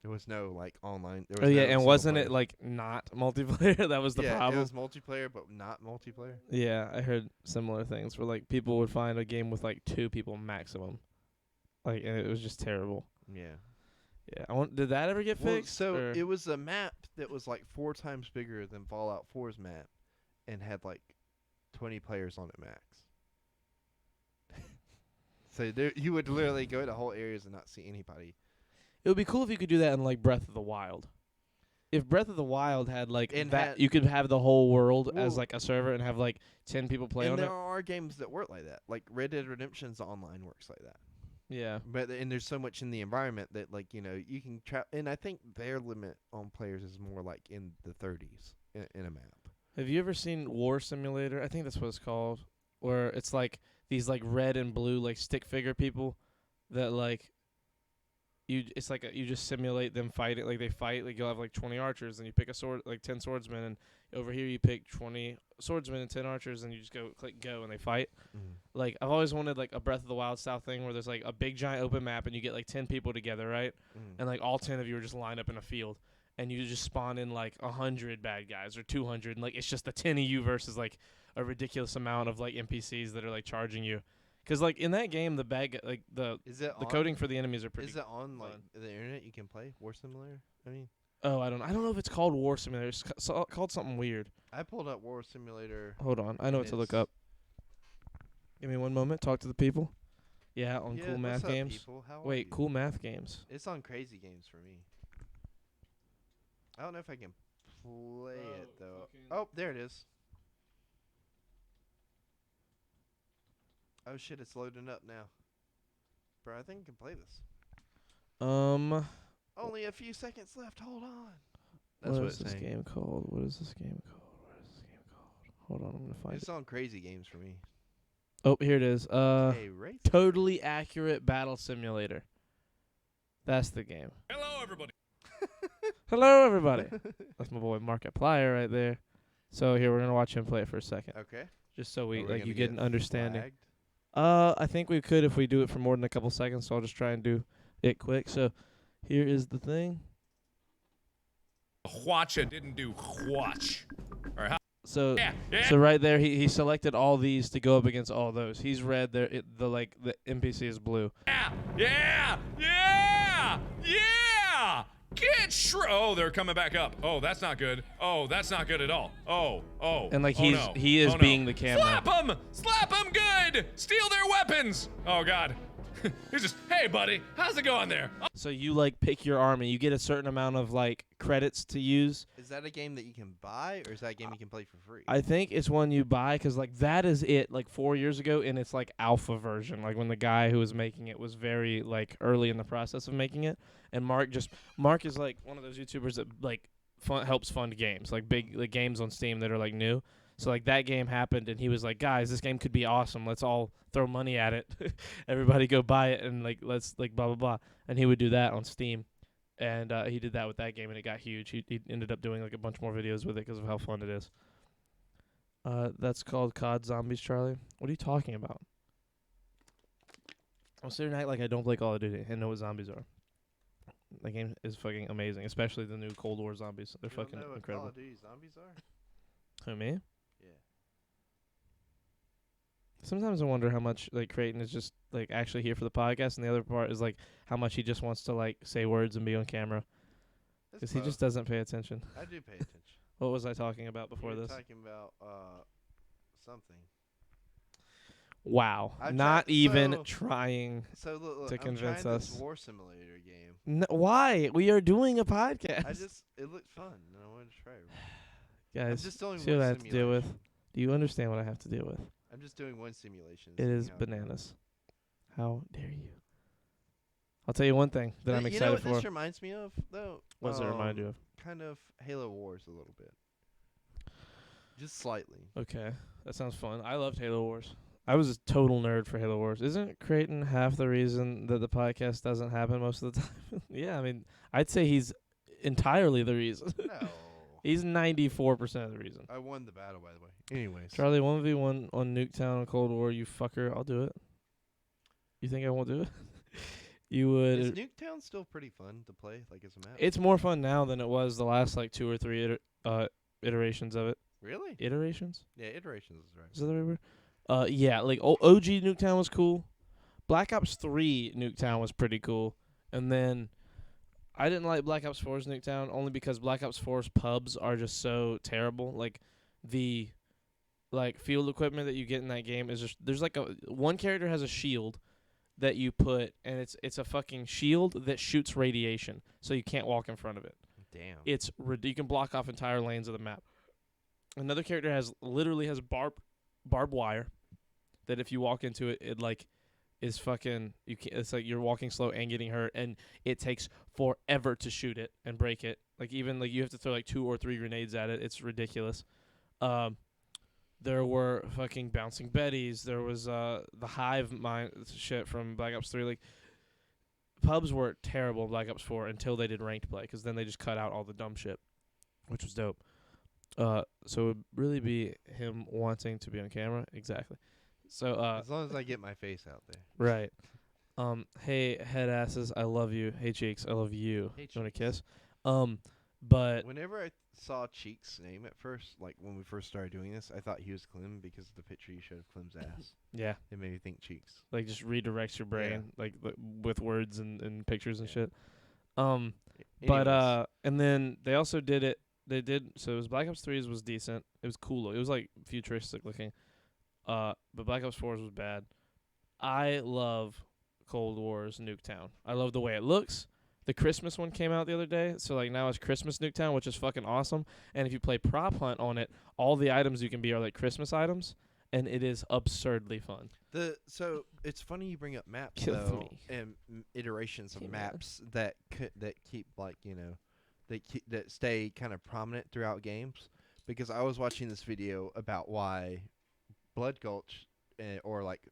There was no like online. There Oh was yeah, no and single wasn't player. it like not multiplayer? That was the yeah, problem. it was multiplayer, but not multiplayer. Yeah, I heard similar things where like people would find a game with like 2 people maximum, like, and it was just terrible. Yeah. Yeah, did that ever get Well, fixed? so or- it was a map that was like 4 times bigger than Fallout 4's map, and had like 20 players on it max. So there, you would literally go to whole areas and not see anybody. It would be cool if you could do that in like Breath of the Wild. If Breath of the Wild had like And that, had- you could have the whole world as Well- like a server and have like 10 people play and on there it. are games that work like that. Like Red Dead Redemption's online works like that. Yeah. But and there's so much in the environment that like, you know, you can and I think their limit on players is more like in the 30s in a map. Have you ever seen War Simulator? I think that's what it's called. Where it's like these like red and blue like stick figure people that like it's like you just simulate them fighting, like they fight, like you'll have like 20 archers and you pick a sword, like 10 swordsmen, and over here you pick 20 swordsmen and 10 archers and you just click go and they fight. Like I've always wanted like a Breath of the Wild style thing where there's like a big giant open map and you get like 10 people together, right? And like all 10 of you are just lined up in a field and you just spawn in like 100 bad guys or 200 and like it's just the 10 of you versus like a ridiculous amount of like NPCs that are like charging you. Because like in that game, the the coding for the enemies are pretty. Is it on like fun. the internet? You can play War Simulator. I mean, I don't know if it's called War Simulator. It's called something weird. I pulled up War Simulator. Hold on, I know what to look up. Give me one moment. Talk to the people. Yeah, on Cool Math Games. People? How are Wait, you? Cool Math Games. It's on Crazy Games for me. I don't know if I can play it though. Oh, there it is. Oh shit, it's loading up now. Bro, I think I can play this. Only a few seconds left. Hold on. That's what what is it's this saying. game called? What is this game called? Hold on, I'm gonna find it. It's on Crazy Games for me. Oh, here it is. Hey, race. Totally Accurate Battle Simulator. That's the game. Hello, everybody. Hello, everybody. That's my boy Markiplier right there. So here we're gonna watch him play it for a second, Okay. just so Are we we like gonna you get an understanding. flagged? I think we could if we do it for more than a couple seconds. So I'll just try and do it quick. So here is the thing. Hwacha didn't do Hwatch. Or how? So Yeah. so right there, he selected all these to go up against all those. He's red. There, the NPC is blue. Yeah. Oh, they're coming back up. Oh, that's not good. Oh, that's not good at all. Oh. And like oh, no. he is Oh, no. being the camera. Slap them good. Steal their weapons. Oh God. He's just, hey buddy, how's it going there? So you like pick your army. You get a certain amount of like credits to use. Is that a game that you can buy, or is that a game you can play for free? I think it's one you buy because like that is it like 4 years ago and it's like alpha version, like when the guy who was making it was very like early in the process of making it. And Mark is like one of those YouTubers that like helps fund games, like big like games on Steam that are like new. So like that game happened and he was like, guys, this game could be awesome. Let's all throw money at it. Everybody go buy it and like let's like blah blah blah. And he would do that on Steam. And he did that with that game and it got huge. He ended up doing like a bunch more videos with it because of how fun it is. That's called COD Zombies, Charlie. What are you talking about? I'm sitting and act like I don't play Call of Duty and know what zombies are. The game is fucking amazing, especially the new Cold War zombies. They're You don't fucking know what incredible. Call of Duty zombies are? Who, me? Yeah. Sometimes I wonder how much like Creighton is just like actually here for the podcast, and the other part is like how much he just wants to like say words and be on camera It's because he both. just doesn't pay attention. I do pay attention. What was I talking about before You were this? talking about something. Wow, I not tried- even so- trying. So look, To I'm convince trying us. this War Simulator game. Why? We are doing a podcast. It looked fun, and I wanted to try it. Guys, I'm just doing see one what I have to deal with. simulation. Do you understand what I have to deal with? I'm just doing one simulation. It is bananas. How dare you? I'll tell you one thing that I'm You know excited what for. this reminds me of, though? What does it remind you of? Kind of Halo Wars a little bit. Just slightly. Okay, that sounds fun. I loved Halo Wars. I was a total nerd for Halo Wars. Isn't Creighton half the reason that the podcast doesn't happen most of the time? Yeah, I mean, I'd say he's entirely the reason. No. He's 94% of the reason. I won the battle, by the way. Anyways. Charlie, 1v1 on Nuketown and Cold War, you fucker. I'll do it. You think I won't do it? You would. Is Nuketown still pretty fun to play, like as a map? It's more fun now than it was the last like 2 or 3 iterations of it. Really? Iterations? Yeah, iterations is right. Is that the right word? Yeah, like OG Nuketown was cool. Black Ops 3 Nuketown was pretty cool. And then I didn't like Black Ops 4's Nuketown only because Black Ops 4's pubs are just so terrible. Like the field equipment that you get in that game is just there's like one character has a shield that you put and it's a fucking shield that shoots radiation so you can't walk in front of it. Damn. It's you can block off entire lanes of the map. Another character literally has barbed wire that if you walk into it, it like is fucking you can't. It's like you're walking slow and getting hurt, and it takes forever to shoot it and break it. Like even like you have to throw like 2 or 3 grenades at it. It's ridiculous. There were fucking Bouncing Betties. There was the Hive mind shit from Black Ops 3. Like, pubs were terrible in Black Ops 4 until they did ranked play, because then they just cut out all the dumb shit, which was dope. So it would really be him wanting to be on camera. Exactly. So As long as I get my face out there. right. Hey head asses, I love you. Hey cheeks, I love you. Hey, You want a Cheeks. kiss? But Whenever I saw Cheek's name at first, like when we first started doing this, I thought he was Clem because of the picture you showed of Clem's ass. yeah, It made me think Cheeks. like just redirects your brain like with words and pictures and Yeah. shit. Anyways, But and then they also did it. They did so. It was Black Ops 3's was decent. It was cool. It was like futuristic looking. But Black Ops 4's was bad. I love Cold War's Nuketown. I love the way it looks. The Christmas one came out the other day, so like now it's Christmas Nuketown, which is fucking awesome. And if you play Prop Hunt on it, all the items you can be are like Christmas items, and it is absurdly fun. So it's funny you bring up maps Kill though, me. and iterations of Yeah. maps that keep like that stay kind of prominent throughout games. Because I was watching this video about why Blood Gulch or like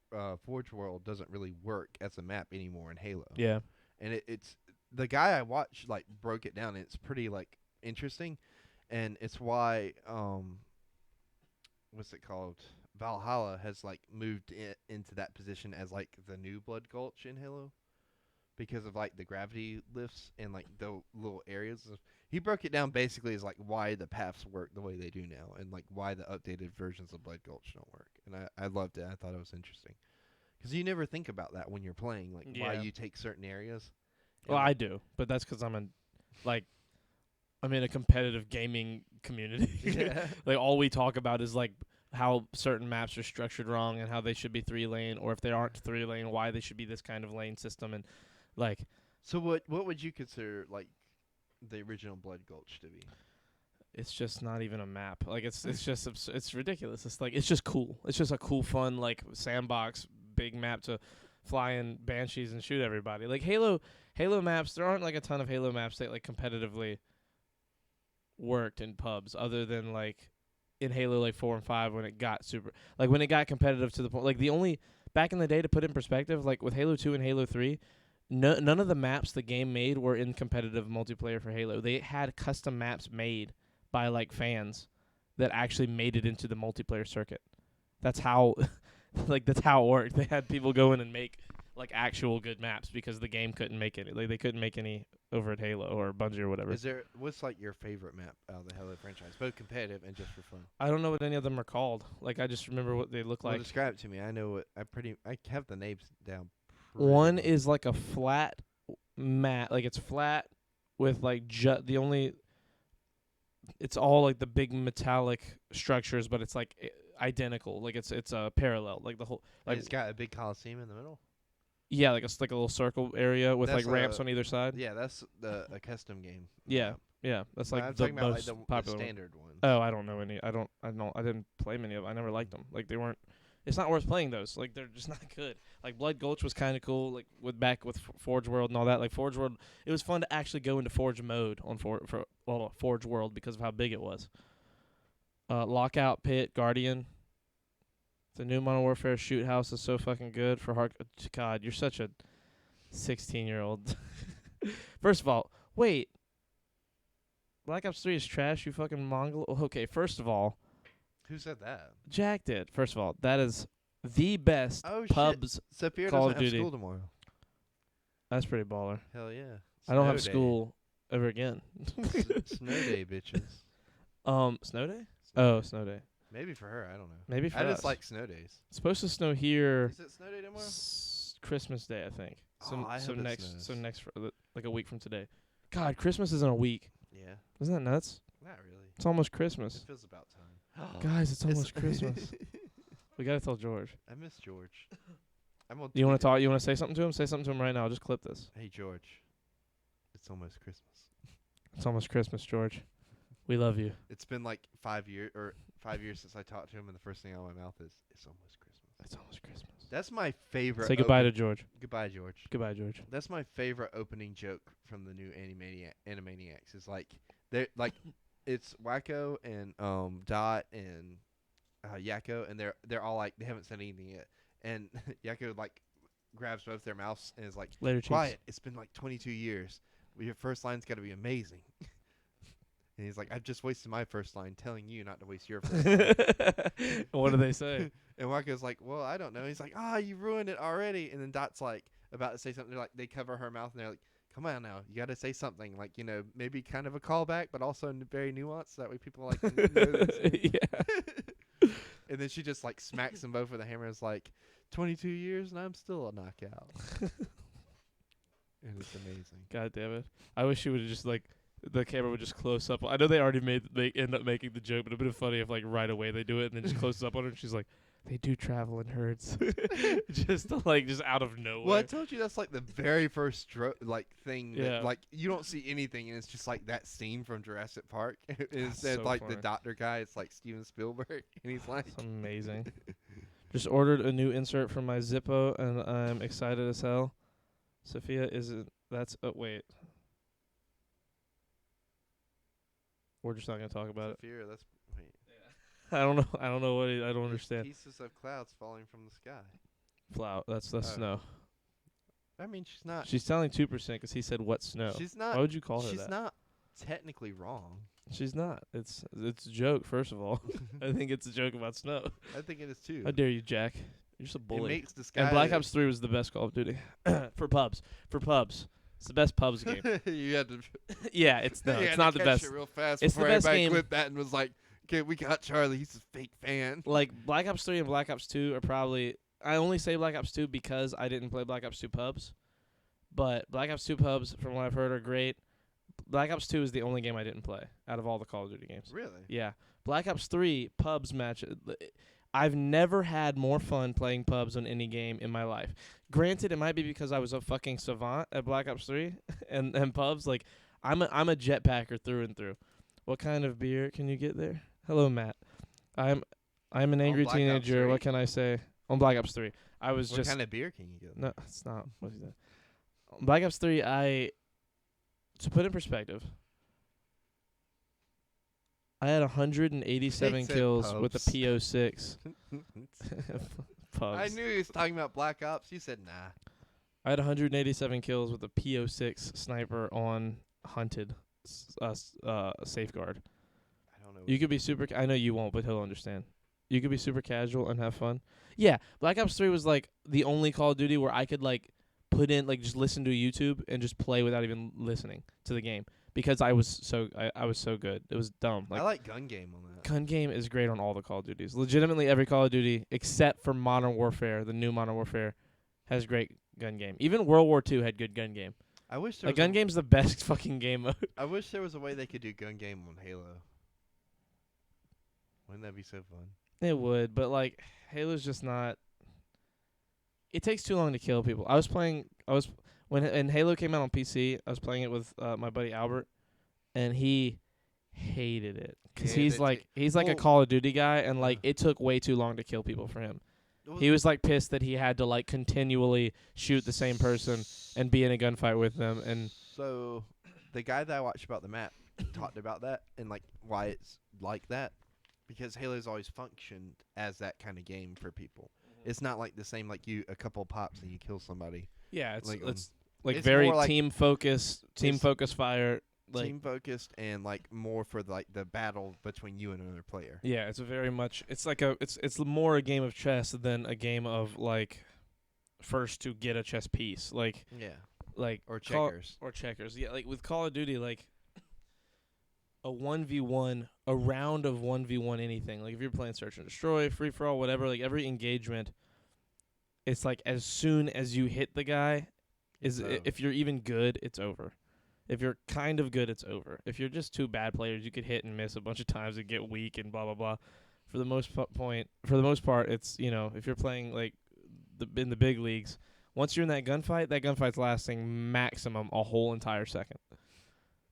Forge World doesn't really work as a map anymore in Halo. Yeah. And it's the guy I watched like broke it down, and it's pretty like interesting, and it's why what's it called, Valhalla has like moved into that position as like the new Blood Gulch in Halo, because of like the gravity lifts and like the little areas. He broke it down basically as like why the paths work the way they do now, and like why the updated versions of Blood Gulch don't work. And I loved it. I thought it was interesting, because you never think about that when you're playing, like why Yeah. you take certain areas. Well, And, I do, but that's because I'm in a competitive gaming community. Yeah. Like all we talk about is like how certain maps are structured wrong and how they should be 3-lane, or if they aren't 3-lane, why they should be this kind of lane system. And like So what would you consider like the original Blood Gulch to be? it's just not even a map. Like it's just it's ridiculous. It's like it's just cool. It's just a cool, fun like sandbox big map to fly in banshees and shoot everybody. Like Halo maps, there aren't like a ton of Halo maps that like competitively worked in pubs, other than like in Halo like 4 and 5 when it got when it got competitive to the point, like the only back in the day, to put it in perspective, like with Halo 2 and Halo 3, none of the maps the game made were in competitive multiplayer for Halo. They had custom maps made by like fans that actually made it into the multiplayer circuit. That's how that's how it worked. They had people go in and make like actual good maps because the game couldn't make it. Like they couldn't make any over at Halo or Bungie or whatever. What's like your favorite map out of the Halo franchise, both competitive and just for fun? I don't know what any of them are called. Like I just remember what they look Well, like. describe it to me. I know what I have the names down. pretty One well. is like a flat mat, like it's flat with like it's all like the big metallic structures, but it's like identical. Like it's a parallel. Like the whole like It's got a big coliseum in the middle. yeah, like it's like a little circle area with That's like ramps a- on either side. Yeah, that's a custom game. Yeah, map. yeah, that's But like I'm the talking about most like the popular one. standard ones. Oh, I don't know any. I didn't play many of them. I never liked them. Like they weren't. It's not worth playing those. Like they're just not good. Like Blood Gulch was kind of cool. Like with Forge World and all that. Like Forge World, it was fun to actually go into Forge mode on Forge World because of how big it was. Lockout Pit, Guardian. The new Modern Warfare shoot house is so fucking good for hard. God, you're such a 16-year-old. First of all, wait. Black Ops 3 is trash, you fucking Mongol. Okay, first of all, Who said that? Jack did. First of all, that is the best Oh, shit. pubs. Saphir Call doesn't of have Duty. school tomorrow. That's pretty baller. Hell yeah. I don't have Snow day. school ever again. Snow day, bitches. Snow day? Snow Oh, day. snow day. Maybe for her, I don't know. Maybe for I us. just like snow days. It's supposed to snow here Is it snow day tomorrow? Christmas Day, I think. So Oh, I so hope it next snows. like a week from today. God, Christmas is in a week. Yeah, Isn't that nuts? not really. It's almost Christmas. It feels about time. Guys, it's It's- almost Christmas. We gotta tell George. I miss George. I'm on You want to Twitter. talk? You want to say something to him? Say something to him right now. I'll just clip this. Hey George, it's almost Christmas. It's almost Christmas, George. We love you. It's been like 5 years since I talked to him, and the first thing out of my mouth is, "It's almost Christmas." It's almost Christmas. That's my favorite. Say goodbye to George. Goodbye, George. Goodbye, George. That's my favorite opening joke from the new Animaniacs. Is like they're like it's Wacko and Dot and Yakko, and they're all like they haven't said anything yet, and Yakko like grabs both their mouths and is like, Later, Chiefs. quiet. It's been like 22 years. Your first line's got to be amazing. And he's like, I've just wasted my first line telling you not to waste your first line. What do they say? And Wacko's like, well, I don't know. He's like, you ruined it already. And then Dot's like about to say something. They're like, they cover her mouth and they're like, come on now, you got to say something like, maybe kind of a callback, but also very nuanced. So that way people like know this. Yeah. And then she just like smacks them both with a hammer. And is like, 22 years and I'm still a knockout. And it's amazing. God damn it! I wish she would have just like the camera would just close up. I know they already end up making the joke, but it'd been funny if like right away they do it and then just closes up on her and she's like, they do travel in herds, just out of nowhere. Well, I told you that's like the very first thing. Yeah. That, like you don't see anything, and it's just like that scene from Jurassic Park. Instead, so like funny. the doctor guy, it's like Steven Spielberg, and he's like, It's amazing. Just ordered a new insert from my Zippo, and I'm excited as hell. Sophia isn't. That's. Oh wait. We're just not gonna talk about it. Sophia, that's wait. I don't know. I don't know what. I don't understand. Pieces of clouds falling from the sky. Flout. That's Oh. snow. I mean, she's not. She's telling 2% because he said what snow. She's not. Why would you call her She's that? not technically wrong. She's not. It's a joke. First of all, I think it's a joke about snow. I think it is too. How dare you, Jack? You're just a It bully. makes the sky. And Black Ops 3 was the best Call of Duty for pubs. For pubs, it's the best pubs game. You had to. Yeah, it's you no, had it's to not the catch best. It real fast It's the before best everybody game. quit that and was like, "Okay, we got Charlie. He's a fake fan." Like Black Ops 3 and Black Ops 2 are probably. I only say Black Ops 2 because I didn't play Black Ops 2 pubs, but Black Ops 2 pubs, from what I've heard, are great. Black Ops 2 is the only game I didn't play out of all the Call of Duty games. Really? Yeah, Black Ops 3 pubs match. I've never had more fun playing pubs on any game in my life. Granted, it might be because I was a fucking savant at Black Ops 3 and pubs. Like, I'm a jetpacker through and through. What kind of beer can you get there? Hello, Matt. I'm an angry Black Ops teenager. 3? What can I say? On Black Ops 3, I was What just kind of beer can you get? no. It's not. What is that? On Black Ops 3, to put in perspective, I had 187 They said kills with a pubs. PO6. Pubs. I knew he was talking about Black Ops. You said nah. I had 187 kills with a PO6 sniper on Hunted Safeguard. I don't know. You could be super. I know you won't, but he'll understand. You could be super casual and have fun. Yeah, Black Ops 3 was like the only Call of Duty where I could like put in like just listen to YouTube and just play without even listening to the game because I was so good. It was dumb. I like Gun Game on that. Gun game is great on all the Call of Duties. Legitimately, every Call of Duty except for Modern Warfare, the new Modern Warfare, has great gun game. Even World War II had good gun game. I wish there Like was gun game's the best fucking game mode. I wish there was a way they could do Gun Game on Halo. Wouldn't that be so fun? It would, but like Halo's just not. It takes too long to kill people. When Halo came out on PC, I was playing it with my buddy Albert, and he hated it because Yeah, he's like a well- Call of Duty guy, and like it took way too long to kill people for him. Well, He was like pissed that he had to like continually shoot the same person and be in a gunfight with them, and So, the guy that I watched about the map talked about that and like why it's like that, because Halo's always functioned as that kind of game for people. It's not like the same like you a couple pops and you kill somebody. yeah, it's Like, like it's very more like- team focused it's fire. Like Team focused and like more for the battle between you and another player. yeah, it's a very much. It's like it's more a game of chess than a game of like first to get a chess piece. Like Yeah. Or Call- checkers. or checkers. Yeah, like with Call of Duty, like a 1v1, a round of 1v1 anything. Like if you're playing Search and Destroy, Free for All, whatever. Like every engagement, it's like as soon as you hit the guy, It's over. if you're even good, it's over. If you're kind of good, it's over. If you're just two bad players, you could hit and miss a bunch of times and get weak and blah blah blah. For the most part, it's if you're playing like in the big leagues, once you're in that gunfight's lasting maximum a whole entire second.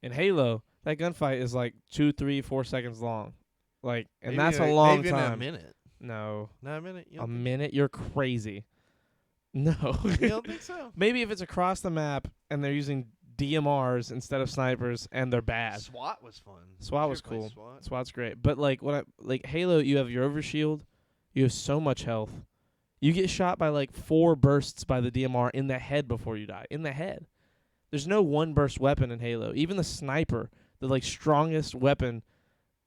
In Halo, that gunfight is like 2, 3, 4 seconds long, like, and that's a long maybe time. A minute. No, Not a minute. You a don't think- minute? You're crazy. No, You don't think so? maybe if it's across the map and they're using DMRs instead of snipers, and they're bad. SWAT was fun. SWAT You was should play cool. SWAT. SWAT's great. But like Halo, you have your overshield, you have so much health. You get shot by like 4 bursts by the DMR in the head before you die. In the head. There's no one burst weapon in Halo. Even the sniper, the like strongest weapon,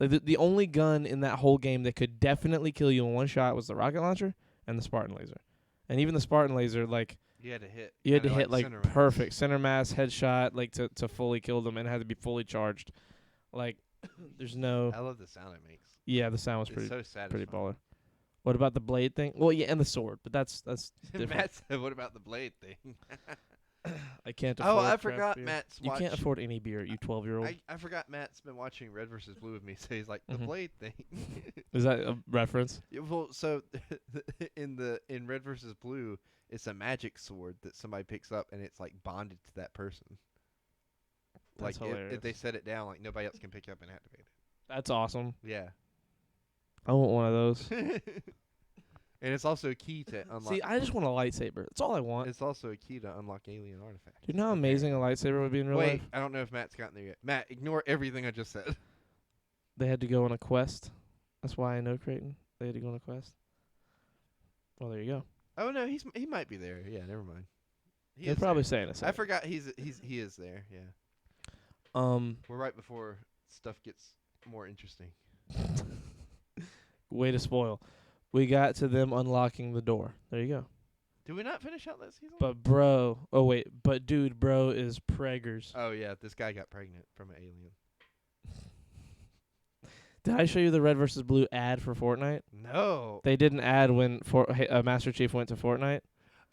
like the only gun in that whole game that could definitely kill you in one shot was the rocket launcher and the Spartan laser. And even the Spartan laser, like You had to hit. you had to kinda hit like center mass. perfect center mass headshot, like to fully kill them, and it had to be fully charged. Like there's no I love the sound it makes. yeah, the sound was It's pretty so satisfying. pretty baller. What about the blade thing? Well, yeah, and the sword, but that's different. Matt said, "What about the blade thing?" I can't afford Oh, I craft forgot beer. Matt's You watch. can't afford any beer, you 12-year-old. I forgot Matt's been watching Red versus Blue with me, so he's like the Mhm. blade thing. Is that a reference? Yeah, well, so in Red versus Blue, it's a magic sword that somebody picks up and it's like bonded to that person. That's like hilarious. if they set it down, like nobody else can pick it up and activate it. That's awesome. Yeah. I want one of those. And it's also a key to unlock. See, I just want a lightsaber. That's all I want. It's also a key to unlock alien artifacts. Do you know how amazing a lightsaber would be in real Wait, life? I don't know if Matt's gotten there yet. Matt, ignore everything I just said. They had to go on a quest. That's why I know Creighton. They had to go on a quest. Well, there you go. Oh no, he might be there. Yeah, never mind. He They're is probably there. saying it. I forgot he is there. Yeah, we're right before stuff gets more interesting. Way to spoil. We got to them unlocking the door. There you go. Did we not finish out that season? But dude, bro is preggers. Oh yeah, this guy got pregnant from an alien. Did I show you the Red versus Blue ad for Fortnite? No. They did an ad when Master Chief went to Fortnite.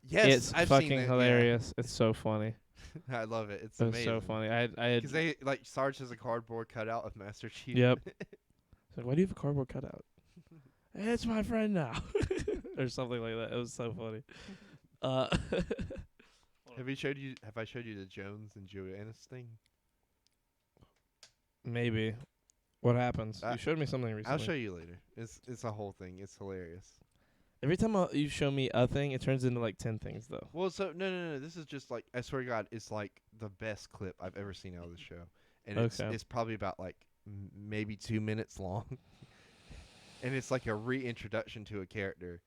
Yes, It's I've fucking seen that, hilarious. It's so funny. Yeah. I love it. It's It was amazing. so funny. I had Because they like Sarge has a cardboard cutout of Master Chief. Yep. It's like, why do you have a cardboard cutout? It's my friend now, or something like that. It was so funny. Have I showed you the Jones and Joannis thing? Maybe. What happens? You showed me something recently. I'll show you later. It's a whole thing. It's hilarious. Every time you show me a thing, it turns into like 10 things, though. Well, so no. This is just like I swear to God, it's like the best clip I've ever seen out of the show, and Okay. it's probably about like maybe 2 minutes long, and it's like a reintroduction to a character.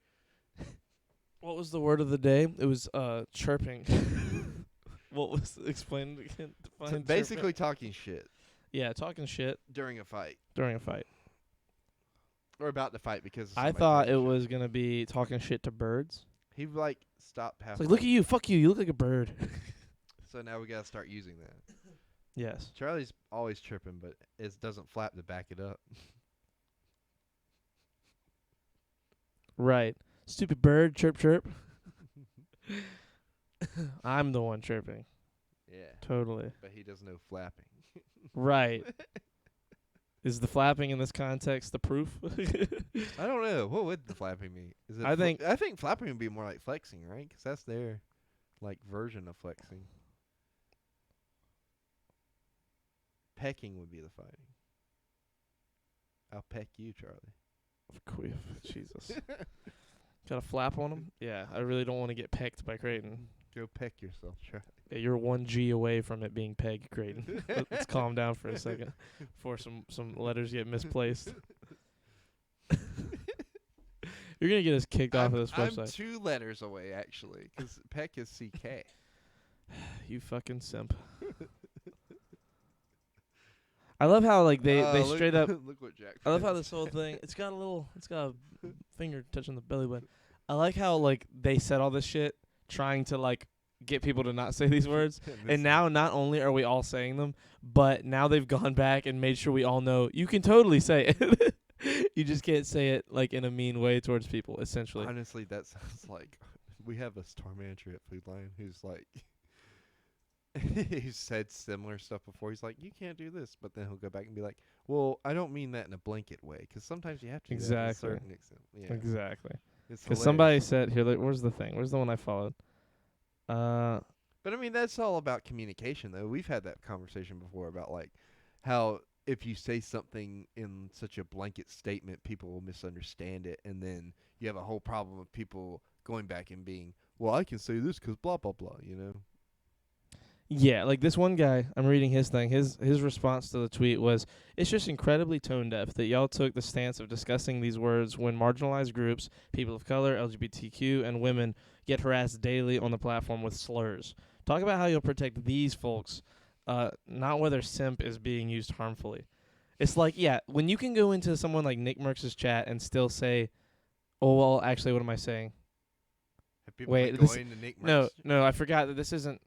What was the word of the day? It was chirping. What was explained again? Define Basically chirping. talking shit Yeah, talking shit during a fight during a fight. or about to fight because of I somebody thought it talking shit. was gonna be talking shit to birds. He like stopped It's halfway. like, look at you, fuck you, you look like a bird. So now we gotta start using that. Yes. Charlie's always tripping, but it doesn't flap to back it up. Right. Stupid bird, chirp chirp. I'm the one chirping. Yeah, Totally. but he does no flapping. Right. Is the flapping in this context the proof? I don't know. What would the flapping be? Is it I think- I think flapping would be more like flexing, right? Because that's their like version of flexing. Pecking would be the fighting. I'll peck you, Charlie. Jesus. Got a flap on him? Yeah, I really don't want to get pecked by Creighton. Go peck yourself, Charlie. Yeah, you're 1G away from it being pegged, Creighton. Let's calm down for a second before some letters get misplaced. You're going to get us kicked off of this I'm website. 2 letters away, actually, because peck is CK. You fucking simp. I love how like they Look- straight up Look what Jack. I love how did. this whole thing it's got a finger touching the belly button. I like how like they said all this shit trying to like get people to not say these words. And now not only are we all saying them, but now they've gone back and made sure we all know you can totally say it. You just can't say it like in a mean way towards people, essentially. Honestly, that sounds like we have a store manager at Food Lion who's like, he's said similar stuff before. He's like, you can't do this, but then he'll go back and be like, well, I don't mean that in a blanket way, because sometimes you have to do that to a Exactly. certain extent. Yeah, Exactly. it's Because hilarious. somebody said here, like, where's the thing? Where's the one I followed? But I mean, that's all about communication, though. We've had that conversation before about like how if you say something in such a blanket statement, people will misunderstand it, and then you have a whole problem of people going back and being, well, I can say this because blah blah blah, you know. Yeah, like this one guy, I'm reading his thing. His response to the tweet was, "It's just incredibly tone deaf that y'all took the stance of discussing these words when marginalized groups, people of color, LGBTQ, and women get harassed daily on the platform with slurs. Talk about how you'll protect these folks, not whether simp is being used harmfully." It's like, yeah, when you can go into someone like Nick Merckx's chat and still say, "Oh well, actually, what am I saying?" Have people Wait, been this- going to Nick No, Merckx? no, I forgot that this isn't.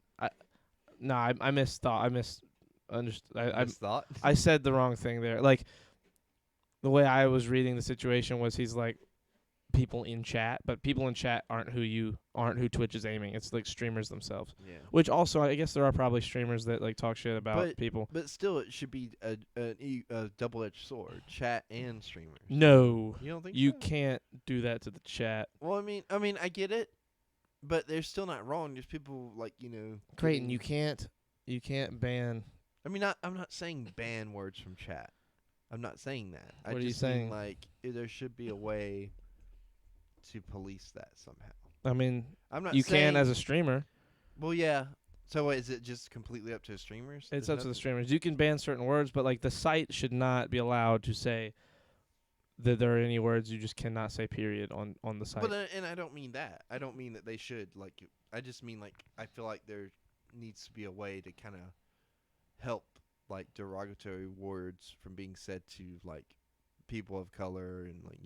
I misthought. I Thought. I said the wrong thing there. Like the way I was reading the situation was he's like people in chat, but people in chat aren't who Twitch is aiming. It's like streamers themselves. Yeah. Which also I guess there are probably streamers that like talk shit about But- people. But still, it should be a double-edged sword. Chat and streamers. No. You don't think You so? can't do that to the chat. Well, I mean, I get it, but they're still not wrong. There's people like Creighton, getting- you can't ban. I mean, I'm not saying ban words from chat. I'm not saying that. I What are you just saying? mean like there should be a way to police that somehow. I mean, I'm not. you saying, can as a streamer. Well, yeah. So is it just completely up to streamers? It's There's up to the nothing- streamers. You can ban certain words, but like the site should not be allowed to say that there are any words you just cannot say. Period on the site. But and I don't mean that. I don't mean that they should like. I just mean like I feel like there needs to be a way to kind of help like derogatory words from being said to like people of color and like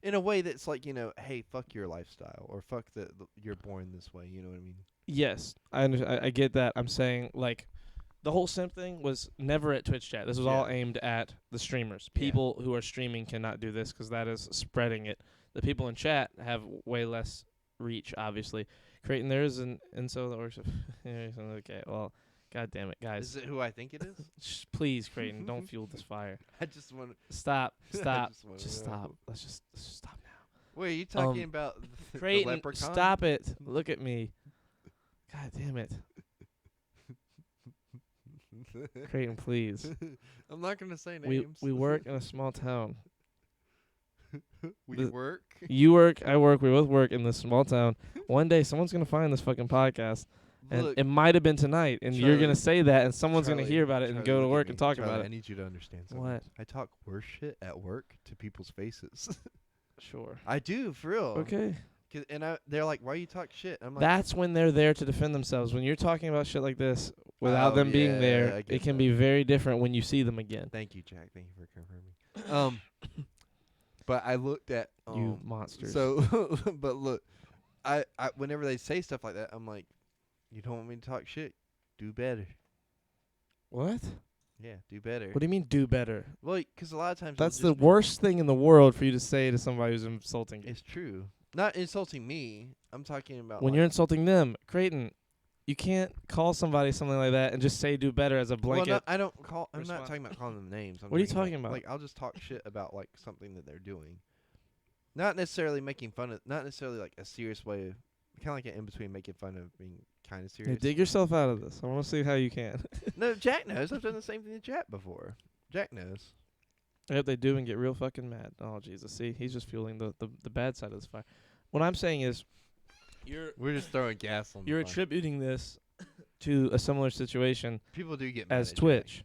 in a way that's like hey, fuck your lifestyle or fuck that you're born this way. You know what I mean? Yes, I get that. I'm saying like the whole simp thing was never at Twitch chat. This was all Yeah. aimed at the streamers. Yeah. People who are streaming cannot do this because that is spreading it. The people in chat have way less reach, obviously. Creighton, there is an incel that works with okay, well, god damn it, guys. Is it who I think it is? Please, Creighton, don't fuel this fire. I just want. Stop. Stop. just wanna Just know. stop. Let's just stop now. Wait, are you talking about the Creighton, leprechaun? stop it. Look at me. God damn it. Creighton, please. I'm not gonna say We names. we work in a small town. We the- work. You work, I work, we both work in this small town. One day someone's gonna find this fucking podcast. And Look, it might have been tonight, and you're Charlie, gonna say that, and someone's Charlie, gonna hear about it and Charlie, go to look at work me. and talk Charlie, about I it. need you to understand something. What? I talk worse shit at work to people's faces. Sure. I do, for real. Okay. They're like, "Why you talk shit?" I'm like, That's when they're there to defend themselves. When you're talking about shit like this without Oh, them being yeah, there, I it get can that. be very different when you see them again. "Thank you, Jack. Thank you for confirming." But I looked at You monsters. So, but look, I whenever they say stuff like that, I'm like, "You don't want me to talk shit? Do better." What? Yeah, do better. What do you mean do better? Well, because a lot of times it'll That's the just be- worst thing in the world for you to say to somebody who's insulting you. It's true. Not insulting me. I'm talking about When like, you're insulting them, Creighton, you can't call somebody something like that and just say do better as a blanket. Well, no, I don't call. I'm not response. talking about calling them names. I'm What are you talking talking about? Like I'll just talk shit about like something that they're doing, not necessarily making fun of. Not necessarily like a serious way of. Kind of like an in between, making fun of being kind of Hey, serious. dig yourself out of this. I want to see how you can. No, Jack knows. I've done the same thing to Jack before. Jack knows. I hope they do and get real fucking mad. Oh Jesus, see, he's just fueling the bad side of this fire. What I'm saying is, We're just throwing gas on. you're the fire. attributing this to a similar situation People do get mad as at Jack. Twitch.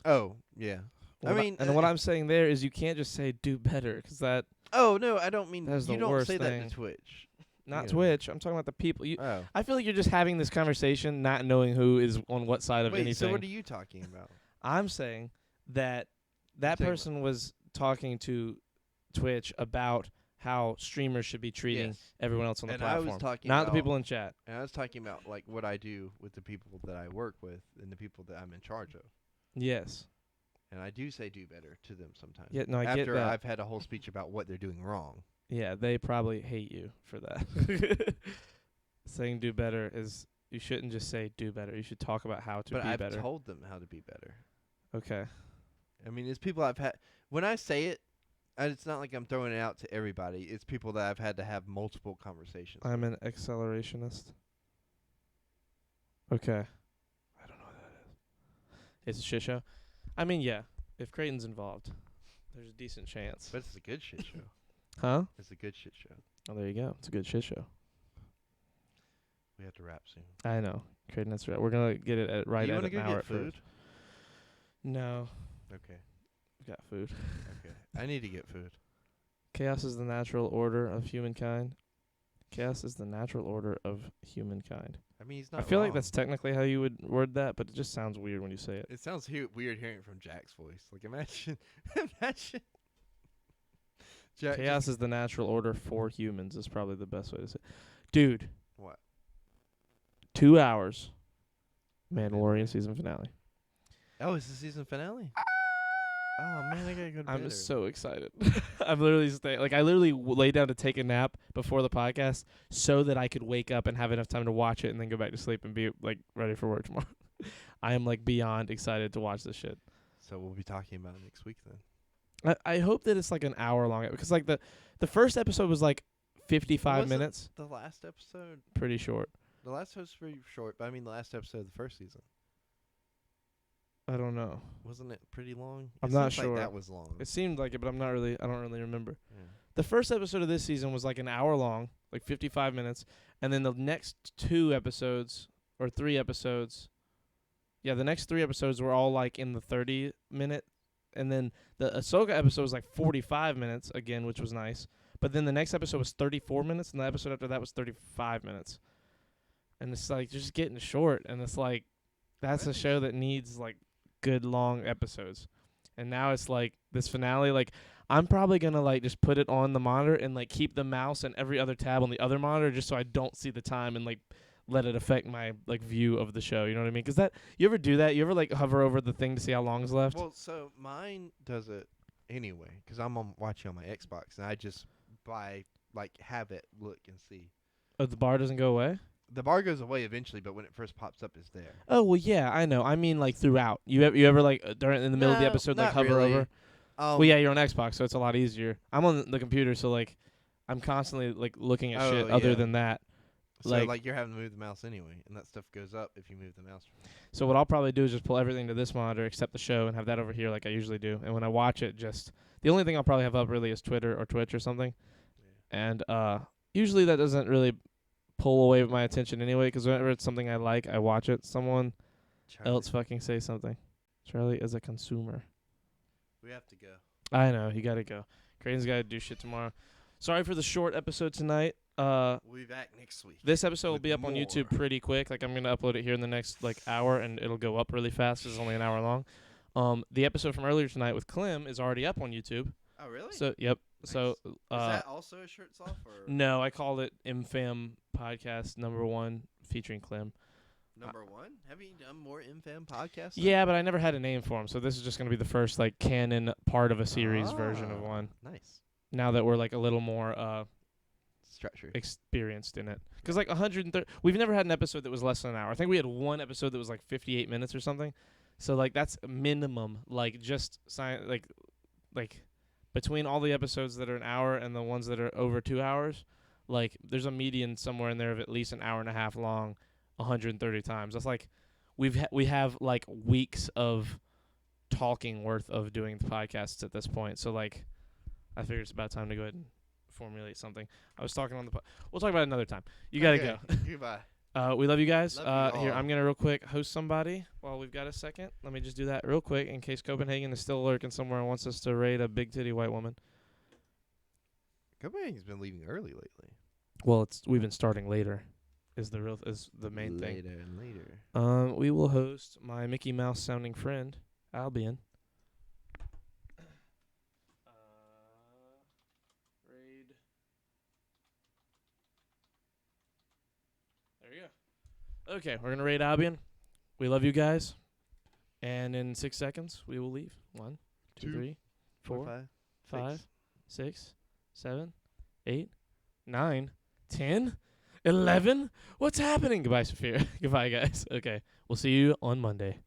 Oh yeah. What mean, and what I'm saying there is you can't just say do better because that Oh no, I don't mean. That's you the don't worst say that thing. to Twitch. not Yeah. Twitch. I'm talking about the people. Oh. I feel like you're just having this conversation, not knowing who is on what side of Wait. anything. So what are you talking about? I'm saying that that talking about- person was talking to Twitch about how streamers should be treating Yes. everyone else on the And I was platform, talking not the about- people in chat. And I was talking about like what I do with the people that I work with and the people that I'm in charge of. Yes. And I do say do better to them sometimes. Yeah, no, I get After that. I've had a whole speech about what they're doing wrong. Yeah, they probably hate you for that. Saying do better is you shouldn't just say do better. You should talk about how to But be I've better. told them how to be better. Okay. I mean, it's people I've had. When I say it, it's not like I'm throwing it out to everybody. It's people that I've had to have multiple conversations. I'm an accelerationist. Okay. I don't know what that is. It's a shit show. I mean, yeah. If Creighton's involved, there's a decent chance. But it's a good shit show. Huh? It's a good shit show. Oh, there you go. It's a good shit show. We have to wrap soon. I know. Creighton, that's right. We're gonna get it at right you at wanna an go hour get at food? first. No, Okay. we got food. Okay. I need to get food. Chaos is the natural order of humankind. Chaos is the natural order of humankind. I mean, he's I not. feel like wrong. that's technically how you would word that, but it just sounds weird when you say it. It sounds weird hearing it from Jack's voice. Like imagine. Jack Chaos is the natural order for humans is probably the best way to say it. Dude, What? 2 hours. Mandalorian season finale. Oh, it's the season finale. Oh man, I gotta go to bed. I'm early. so excited. I'm literally I literally lay down to take a nap before the podcast so that I could wake up and have enough time to watch it and then go back to sleep and be like ready for work tomorrow. I am like beyond excited to watch this shit. So we'll be talking about it next week then. I hope that it's like an hour long because like the first episode was like 55 Wasn't minutes, The last episode. pretty short. The last episode was pretty short, but I mean the last episode of the first season. I don't know. Wasn't it pretty long? I'm It not seems sure. Like that was long. It seemed like it, but I don't really remember. Yeah. The first episode of this season was like an hour long, like 55 minutes, and then the next 2 episodes or 3 episodes, the next 3 episodes were all like in the 30-minute, and then the Ahsoka episode was like 45 minutes again, which was nice. But then the next episode was 34 minutes, and the episode after that was 35 minutes. And it's like just getting short, and it's like that's a show that needs like good long episodes. And now it's like this finale, like I'm probably gonna like just put it on the monitor and like keep the mouse and every other tab on the other monitor just so I don't see the time and like let it affect my like view of the show. You know what I mean? 'Cause that you ever do that? You ever like hover over the thing to see how long's left? Well, so mine does it anyway, 'cause I'm watching on my Xbox, and I just have it look and see. Oh, the bar doesn't go away? The bar goes away eventually, but when it first pops up, it's there. Oh well, yeah, I know. I mean, like throughout. You ever like during in the middle of the No, episode like not hover really. over? Well, yeah, you're on Xbox, so it's a lot easier. I'm on the computer, so like I'm constantly like looking at shit. Oh, Other yeah. than that, So like- like you're having to move the mouse anyway, and that stuff goes up if you move the mouse. so what I'll probably do is just pull everything to this monitor except the show and have that over here like I usually do. And when I watch it, just the only thing I'll probably have up really is Twitter or Twitch or something. And usually that doesn't really pull away my attention anyway, because whenever it's something I like, I watch it. Someone else fucking say something. Charlie is a consumer. We have to go. I know, he gotta go. Creighton's gotta do shit tomorrow. Sorry for the short episode tonight. We'll be back next week. This episode will With be up on YouTube more. pretty quick. Like I'm gonna upload it here in the next like hour, and it'll go up really fast 'cause it's only an hour long. The episode from earlier tonight with Clem is already up on YouTube. Oh really? So yep. Nice. So Is that also a shirts off or no, I called it MFAM Podcast #1 featuring Clem. number one? Have you done more MFAM podcasts? Yeah, but I never had a name for him, so this is just gonna be the first like canon part of a series version of one. Nice. Now that we're like a little more Structure. experienced in it, because like 130, we've never had an episode that was less than an hour. I think we had one episode that was like 58 minutes or something. So like that's minimum. Like just like between all the episodes that are an hour and the ones that are over 2 hours, like there's a median somewhere in there of at least an hour and a half long, 130 times. That's like we have like weeks of talking worth of doing the podcasts at this point. So like I figured it's about time to go ahead and formulate something. I was talking on the we'll talk about it another time. You gotta go. Goodbye. We love you guys. Love you Here, all. I'm gonna real quick host somebody while we've got a second. Let me just do that real quick in case Copenhagen is still lurking somewhere and wants us to raid a big titty white woman. Copenhagen's been leaving early lately. Well, we've been starting later. Is the main thing. Later and later. We will host my Mickey Mouse sounding friend, Albion. Raid. There you go. Okay, we're gonna raid Albion. We love you guys. And in 6 seconds, we will leave. 1, 2, 2, 3, 4, 5, 5, 6, 7, 8, 9, 10, 11. What's happening? Goodbye, Sophia. Goodbye, guys. Okay, we'll see you on Monday.